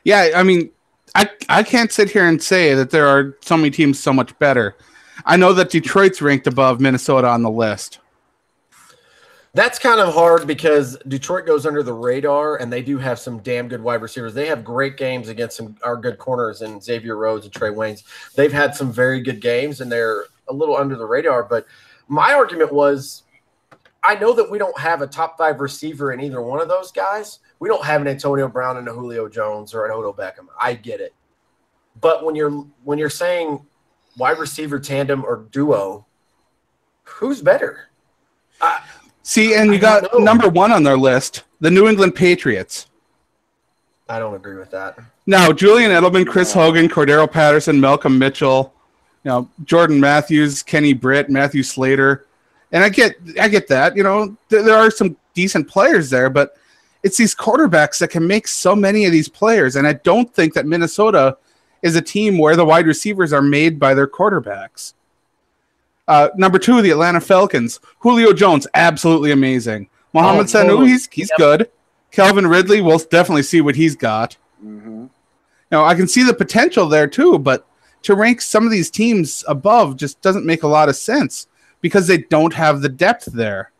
Yeah, I mean, I can't sit here and say that there are so many teams so much better. I know that Detroit's ranked above Minnesota on the list. That's kind of hard because Detroit goes under the radar, and they do have some damn good wide receivers. They have great games against our good corners and Xavier Rhodes and Trey Waynes. They've had some very good games, and they're a little under the radar. But my argument was I know that we don't have a top 5 receiver in either one of those guys. We don't have an Antonio Brown and a Julio Jones or an Odell Beckham. I get it. But when you're saying wide receiver tandem or duo, who's better? See, and you got number 1 on their list, the New England Patriots. I don't agree with that. Now, Julian Edelman, Chris Hogan, Cordero Patterson, Malcolm Mitchell, Jordan Matthews, Kenny Britt, Matthew Slater. And I get that. There are some decent players there, but it's these quarterbacks that can make so many of these players. And I don't think that Minnesota is a team where the wide receivers are made by their quarterbacks. Number 2, the Atlanta Falcons. Julio Jones, absolutely amazing. Mohamed Sanu, he's good. Calvin Ridley, we'll definitely see what he's got. Now, I can see the potential there too, but to rank some of these teams above just doesn't make a lot of sense because they don't have the depth there.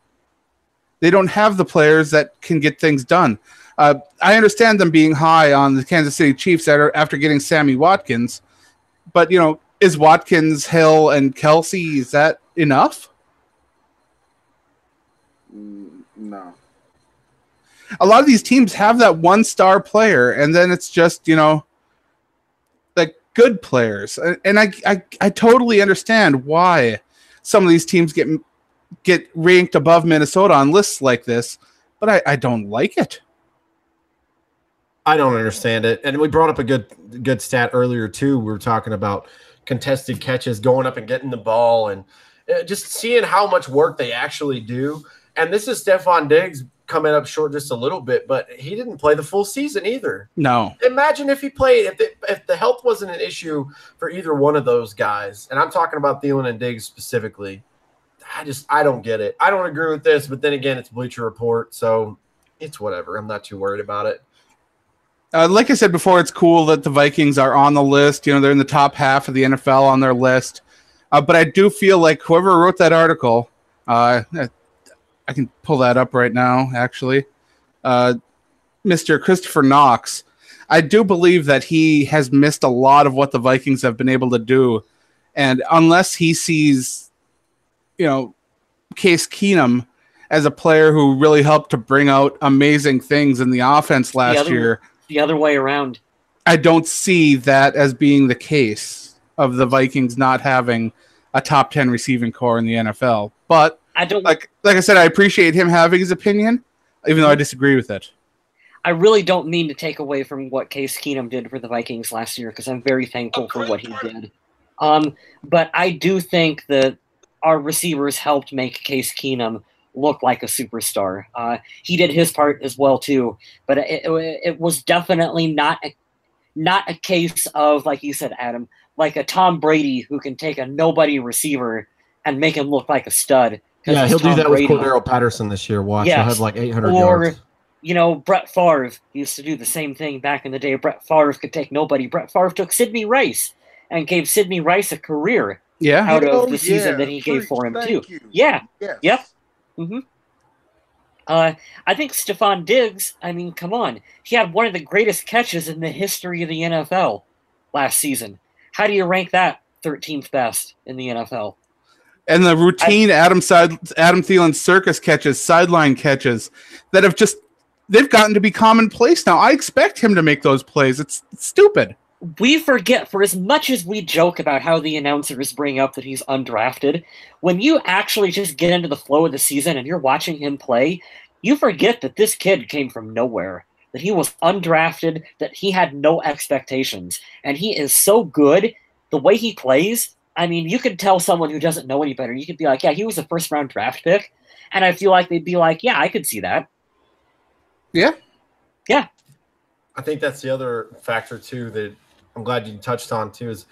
They don't have the players that can get things done. I understand them being high on the Kansas City Chiefs after getting Sammy Watkins, but, is Watkins, Hill, and Kelsey, is that enough? No. A lot of these teams have that one-star player, and then it's just, like good players. And I totally understand why some of these teams get ranked above Minnesota on lists like this, but I don't like it. I don't understand it. And we brought up a good stat earlier, too. We were talking about contested catches, going up and getting the ball, and just seeing how much work they actually do. And this is Stephon Diggs coming up short just a little bit, but he didn't play the full season either. No. Imagine if he played, if the health wasn't an issue for either one of those guys, and I'm talking about Thielen and Diggs specifically. I don't get it. I don't agree with this, but then again, it's Bleacher Report, so it's whatever. I'm not too worried about it. Like I said before, it's cool that the Vikings are on the list. They're in the top half of the NFL on their list. But I do feel like whoever wrote that article, I can pull that up right now, actually. Mr. Christopher Knox, I do believe that he has missed a lot of what the Vikings have been able to do. And unless he sees, Case Keenum as a player who really helped to bring out amazing things in the offense last year. The other way around. I don't see that as being the case of the Vikings not having a top 10 receiving core in the NFL. But I don't like I said, I appreciate him having his opinion, even though I disagree with it. I really don't mean to take away from what Case Keenum did for the Vikings last year, because I'm very thankful for what he did. But I do think that our receivers helped make Case Keenum look like a superstar. He did his part as well too, but it was definitely not a case of, like you said, Adam, like a Tom Brady who can take a nobody receiver and make him look like a stud. Yeah, he'll Tom do that Brady. with Cordero Patterson this year. Watch, Yes. he'll have like 800 yards. Brett Favre used to do the same thing back in the day. Brett Favre could take nobody. Brett Favre took Sidney Rice and gave Sidney Rice a career out of the season that he gave for him too. Yeah. Yes. Yep. Mm-hmm. I think Stephon Diggs, I mean, come on. He had one of the greatest catches in the history of the NFL last season. How do you rank that 13th best in the NFL? And the routine Adam Thielen circus catches, sideline catches that they've gotten to be commonplace now. I expect him to make those plays. It's stupid. We forget, for as much as we joke about how the announcers bring up that he's undrafted, when you actually just get into the flow of the season and you're watching him play, you forget that this kid came from nowhere, that he was undrafted, that he had no expectations. And he is so good. The way he plays, I mean, you could tell someone who doesn't know any better. You could be like, yeah, he was a first-round draft pick. And I feel like they'd be like, yeah, I could see that. Yeah. Yeah. I think that's the other factor, too, that I'm glad you touched on, too, is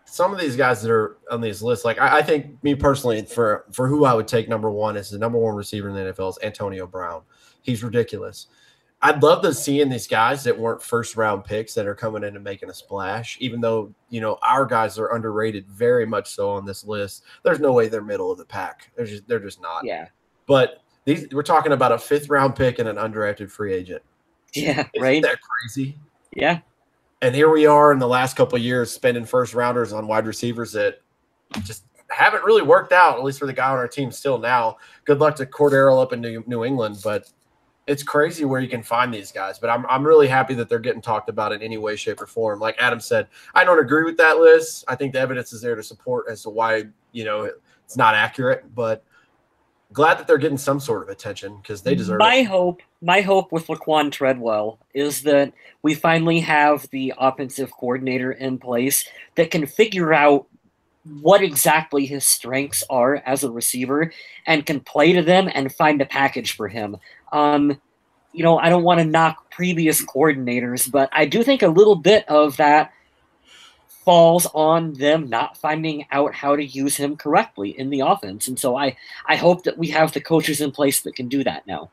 some of these guys that are on these lists, like I think me personally, for who I would take number one as the number one receiver in the NFL is Antonio Brown. He's ridiculous. I'd love to see in these guys that weren't first-round picks that are coming in and making a splash, even though, our guys are underrated very much so on this list. There's no way they're middle of the pack. They're just not. Yeah. But we're talking about a fifth-round pick and an undrafted free agent. Yeah, Isn't that crazy? Yeah. And here we are in the last couple of years spending first-rounders on wide receivers that just haven't really worked out, at least for the guy on our team still now. Good luck to Cordero up in New England, but it's crazy where you can find these guys. But I'm really happy that they're getting talked about in any way, shape, or form. Like Adam said, I don't agree with that list. I think the evidence is there to support as to why, it's not accurate. But glad that they're getting some sort of attention because they deserve it. My hope with Laquan Treadwell is that we finally have the offensive coordinator in place that can figure out what exactly his strengths are as a receiver and can play to them and find a package for him. I don't want to knock previous coordinators, but I do think a little bit of that falls on them not finding out how to use him correctly in the offense. And so I hope that we have the coaches in place that can do that now.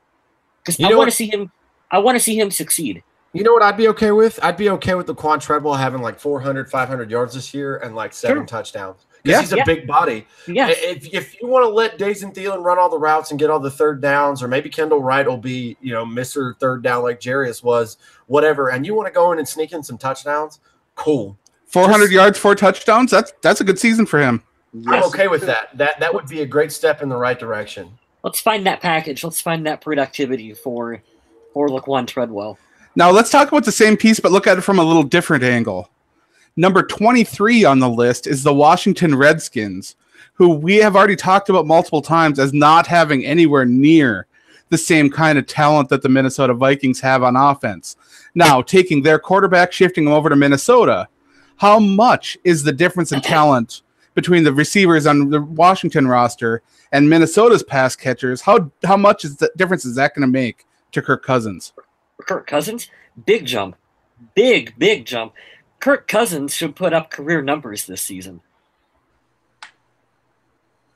Because I want to see him succeed. You know what I'd be okay with? I'd be okay with Laquan Treadwell having like 400, 500 yards this year and like 7 touchdowns. Because he's a big body. Yeah. If you want to let Adrian Thielen run all the routes and get all the third downs, or maybe Kendall Wright will be, Mr. Third Down like Jarius was, whatever, and you want to go in and sneak in some touchdowns, cool. 400 yards, 4 touchdowns, that's a good season for him. Yes. I'm okay with that. That would be a great step in the right direction. Let's find that package. Let's find that productivity for Laquan Treadwell. Now let's talk about the same piece, but look at it from a little different angle. Number 23 on the list is the Washington Redskins, who we have already talked about multiple times as not having anywhere near the same kind of talent that the Minnesota Vikings have on offense. Now, taking their quarterback, shifting him over to Minnesota, how much is the difference in talent between the receivers on the Washington roster and Minnesota's pass catchers? How much is the difference is that going to make to Kirk Cousins? Kirk Cousins? Big jump. Big jump. Kirk Cousins should put up career numbers this season.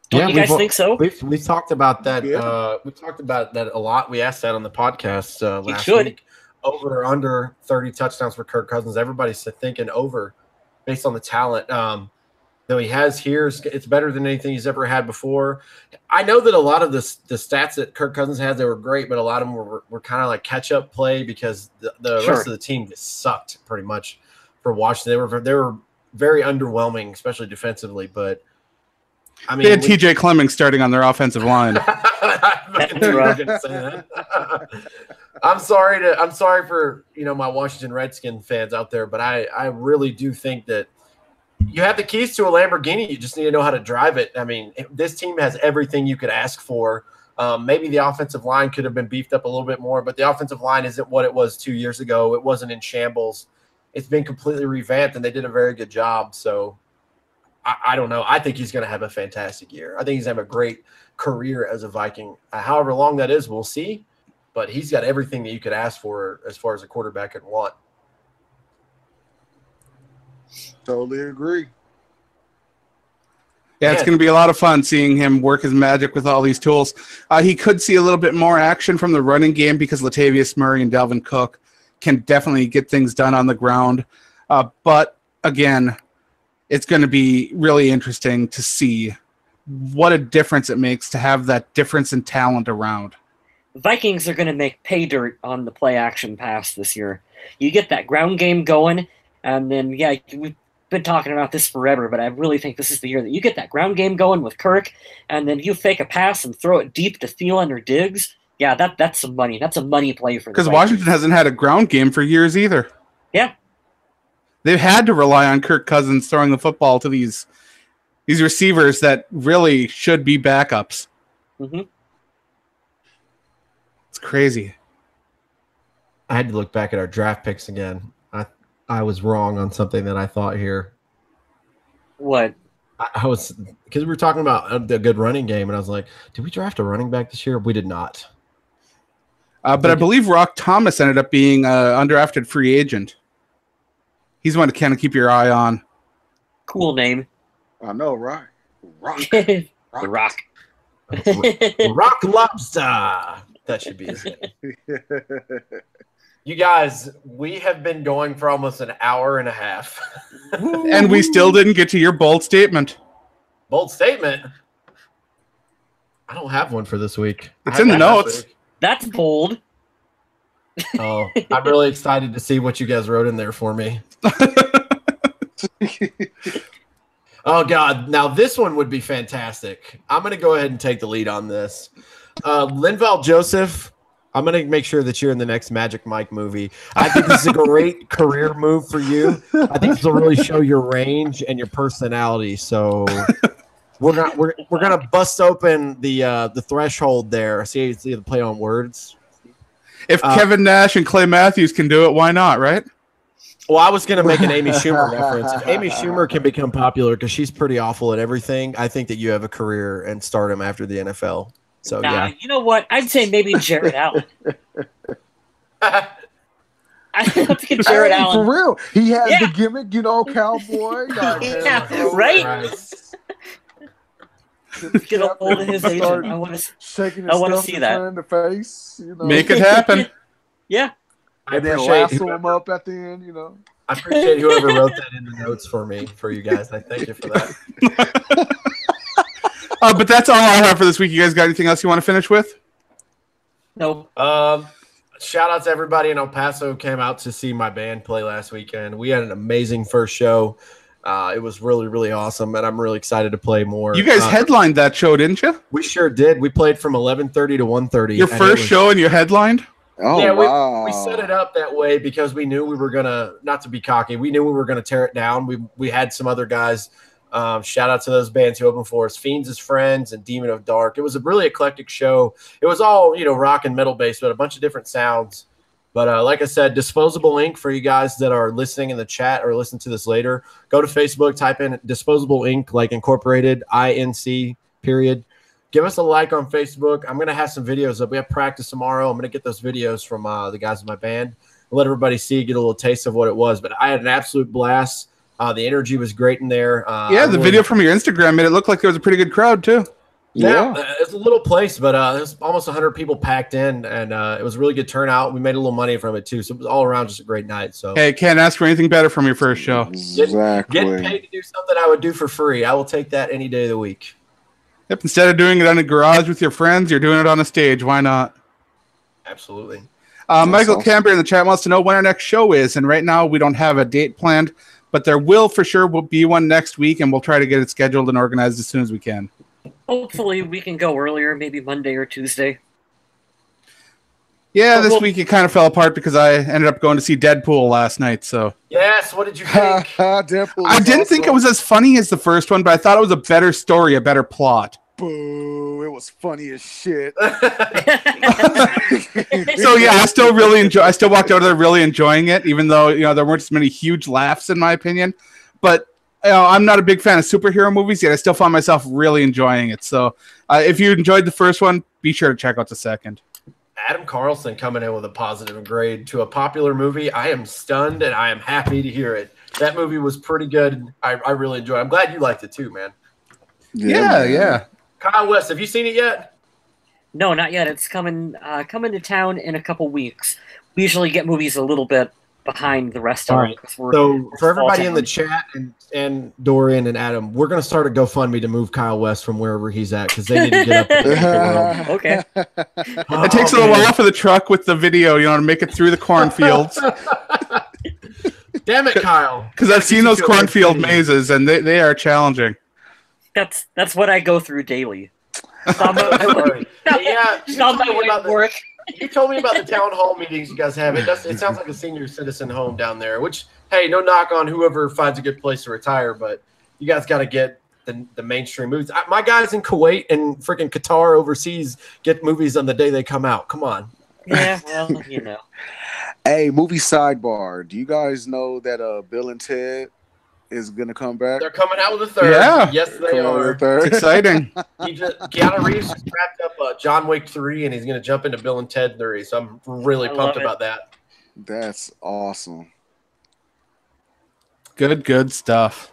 Don't you guys think so? We've talked about that. Yeah. We talked about that a lot. We asked that on the podcast last week. Over or under 30 touchdowns for Kirk Cousins. Everybody's thinking over based on the talent. he has here, it's better than anything he's ever had before. I know that a lot of the stats that Kirk Cousins had, they were great, but a lot of them were kind of like catch-up play because the rest of the team just sucked pretty much for Washington. They were very underwhelming, especially defensively. But I mean, they had TJ Clemmings starting on their offensive line. I'm sorry for my Washington Redskins fans out there, but I really do think that you have the keys to a Lamborghini. You just need to know how to drive it. I mean, this team has everything you could ask for. Maybe the offensive line could have been beefed up a little bit more, but the offensive line isn't what it was 2 years ago. It wasn't in shambles. It's been completely revamped, and they did a very good job. So I don't know. I think he's going to have a fantastic year. I think he's going to have a great career as a Viking. However long that is, we'll see. But he's got everything that you could ask for as far as a quarterback could want. Totally agree. Yeah, it's going to be a lot of fun seeing him work his magic with all these tools. He could see a little bit more action from the running game because Latavius Murray and Dalvin Cook can definitely get things done on the ground. But, again, it's going to be really interesting to see what a difference it makes to have that difference in talent around. Vikings are going to make pay dirt on the play-action pass this year. You get that ground game going, and then, we've been talking about this forever, but I really think this is the year that you get that ground game going with Kirk, and then you fake a pass and throw it deep to Thielen or Diggs. Yeah, that's some money. That's a money play for the because Vikings. Washington hasn't had a ground game for years either. Yeah. They've had to rely on Kirk Cousins throwing the football to these receivers that really should be backups. Mm-hmm. It's crazy. I had to look back at our draft picks again. I was wrong on something that I thought here. What? I was, because we were talking about the good running game, and I was like, did we draft a running back this year? We did not. But I believe Rock Thomas ended up being an undrafted free agent. He's one to kind of keep your eye on. Cool name. I know, right? Rock. The Rock. Rock Lobster. That should be his name. You guys, we have been going for almost an hour and a half. And we still didn't get to your bold statement. Bold statement? I don't have one for this week. It's in the notes. That's bold. Oh, I'm really excited to see what you guys wrote in there for me. Oh, God. Now, this one would be fantastic. I'm going to go ahead and take the lead on this. Linval Joseph, I'm going to make sure that you're in the next Magic Mike movie. I think this is a great career move for you. I think this will really show your range and your personality. So we're gonna bust open the threshold there. See the play on words. If Kevin Nash and Clay Matthews can do it, why not, right? Well, I was going to make an Amy Schumer reference. If Amy Schumer can become popular because she's pretty awful at everything, I think that you have a career and stardom after the NFL. So, yeah. You know what? I'd say maybe Jared Allen. I don't think Jared Allen. For real. He has the gimmick, cowboy. Right? Get a hold of his agent. I want to see that. In the face, Make it happen. Yeah. And then lasso him up at the end, I appreciate whoever wrote that in the notes for you guys. I thank you for that. But that's all I have for this week. You guys got anything else you want to finish with? No. Shout out to everybody in El Paso who came out to see my band play last weekend. We had an amazing first show. It was really, really awesome, and I'm really excited to play more. You guys headlined that show, didn't you? We sure did. We played from 11:30 to 1:30. Your first show and you headlined? Oh, yeah, wow. we set it up that way because we knew we were going to, not to be cocky, we knew we were going to tear it down. We had some other guys. Shout out to those bands who opened for us, Fiends' Friends and Demon of Dark. It was a really eclectic show. It was all, rock and metal based, but a bunch of different sounds. But like I said, Disposable Ink for you guys that are listening in the chat or listen to this later. Go to Facebook, type in Disposable Ink, like Incorporated, INC, period. Give us a like on Facebook. I'm going to have some videos up. We have practice tomorrow. I'm going to get those videos from the guys in my band. Let everybody see, get a little taste of what it was. But I had an absolute blast. The energy was great in there. The video from your Instagram made it look like there was a pretty good crowd, too. Yeah, it's a little place, but there's almost 100 people packed in, and it was a really good turnout. We made a little money from it too, so it was all around just a great night. So hey, can't ask for anything better from your first show. Exactly. Getting paid to do something I would do for free. I will take that any day of the week. Yep. Instead of doing it in a garage with your friends, you're doing it on a stage. Why not? Absolutely. Michael Camber in the chat wants to know when our next show is, and right now we don't have a date planned, but there will for sure be one next week, and we'll try to get it scheduled and organized as soon as we can. Hopefully we can go earlier, maybe Monday or Tuesday. Yeah, this week it kind of fell apart because I ended up going to see Deadpool last night. So yes, what did you think? Deadpool I didn't think it was as funny as the first one, but I thought it was a better story, a better plot. Boo! It was funny as shit. So yeah, I still really enjoy. I still walked out of there really enjoying it, even though there weren't as many huge laughs in my opinion. But I'm not a big fan of superhero movies yet. I still found myself really enjoying it. So if you enjoyed the first one, be sure to check out the second. Adam Carlson coming in with a positive grade to a popular movie. I am stunned and I am happy to hear it. That movie was pretty good. I really enjoyed it. I'm glad you liked it too, man. Yeah. Kyle West, have you seen it yet? No, not yet. It's coming to town in a couple weeks. We usually get movies a little bit behind the rest of All them. right. So for everybody in the chat and Dorian and Adam, we're going to start a GoFundMe to move Kyle West from wherever he's at because they need to get up. Okay. It takes a little while for the truck with the video, to make it through the cornfields. Damn it, Kyle. Because I've seen those cornfield mazes, and they are challenging. That's what I go through daily. You told me about the town hall meetings you guys have. It sounds like a senior citizen home down there, which, hey, no knock on whoever finds a good place to retire, but you guys got to get the mainstream movies. My guys in Kuwait and freaking Qatar overseas get movies on the day they come out. Come on. Yeah, well, Hey, movie sidebar. Do you guys know that Bill and Ted is going to come back? They're coming out with a third. Yeah. Yes, they are. It's exciting. Keanu Reeves just wrapped up John Wick 3, and he's going to jump into Bill and Ted 3, so I'm really pumped about that. That's awesome. Good stuff.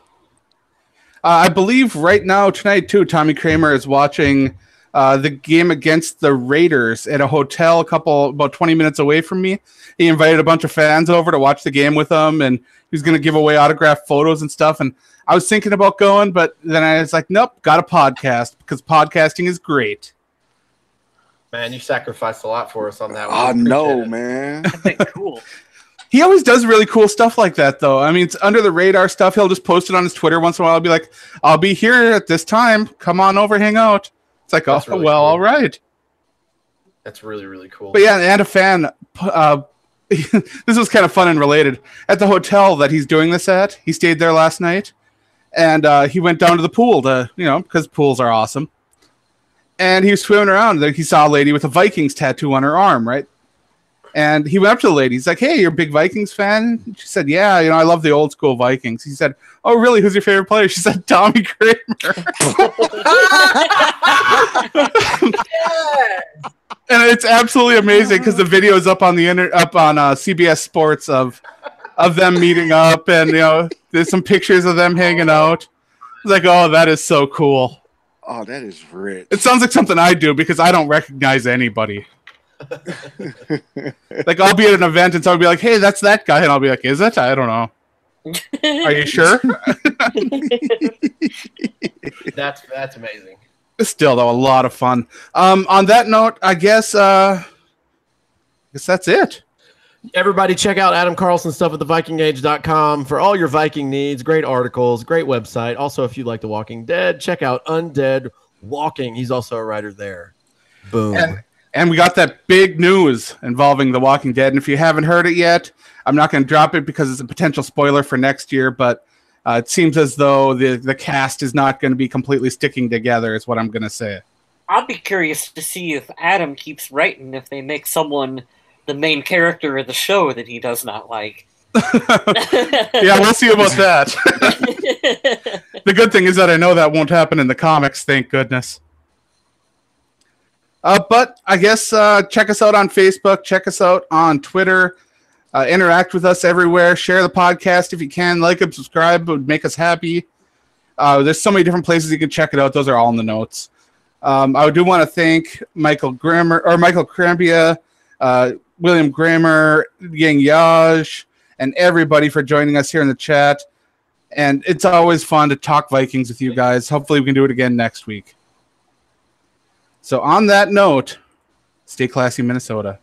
I believe right now, tonight, too, Tommy Kramer is watching the game against the Raiders at a hotel about 20 minutes away from me. He invited a bunch of fans over to watch the game with him, and he was going to give away autographed photos and stuff. And I was thinking about going, but then I was like, nope, got a podcast because podcasting is great. Man, you sacrificed a lot for us on that one. I know, man. Cool. He always does really cool stuff like that, though. I mean, it's under the radar stuff. He'll just post it on his Twitter once in a while. I'll be like, I'll be here at this time. Come on over, hang out. It's like, That's really cool. All right. That's really, really cool. But yeah, and a fan, this was kind of fun and related. At the hotel that he's doing this at, he stayed there last night, and he went down to the pool because pools are awesome. And he was swimming around. He saw a lady with a Vikings tattoo on her arm, right? And he went up to the lady. He's like, hey, you're a big Vikings fan? She said, yeah, I love the old school Vikings. He said, oh, really? Who's your favorite player? She said, Tommy Kramer. And it's absolutely amazing because the video is up on CBS Sports of them meeting up, and there's some pictures of them hanging out. It's like, oh, that is so cool. Oh, that is rich. It sounds like something I do because I don't recognize anybody. Like I'll be at an event and someone will be like, hey, that's that guy, and I'll be like, is it? I don't know. Are you sure? That's amazing. Still, though, a lot of fun. On that note, I guess that's it. Everybody check out Adam Carlson stuff at thevikingage.com for all your Viking needs. Great articles, great website. Also, if you like The Walking Dead, check out Undead Walking. He's also a writer there. Boom. And we got that big news involving The Walking Dead. And if you haven't heard it yet, I'm not going to drop it because it's a potential spoiler for next year. But it seems as though the cast is not going to be completely sticking together is what I'm going to say. I'll be curious to see if Adam keeps writing, if they make someone the main character of the show that he does not like. Yeah, we'll see about that. The good thing is that I know that won't happen in the comics, thank goodness. But I guess check us out on Facebook, check us out on Twitter, interact with us everywhere, share the podcast if you can, like and subscribe, it would make us happy. There's so many different places you can check it out. Those are all in the notes. I do want to thank Michael Crambia, William Grammer, Yang Yaj, and everybody for joining us here in the chat. And it's always fun to talk Vikings with you guys. Hopefully we can do it again next week. So on that note, stay classy, Minnesota.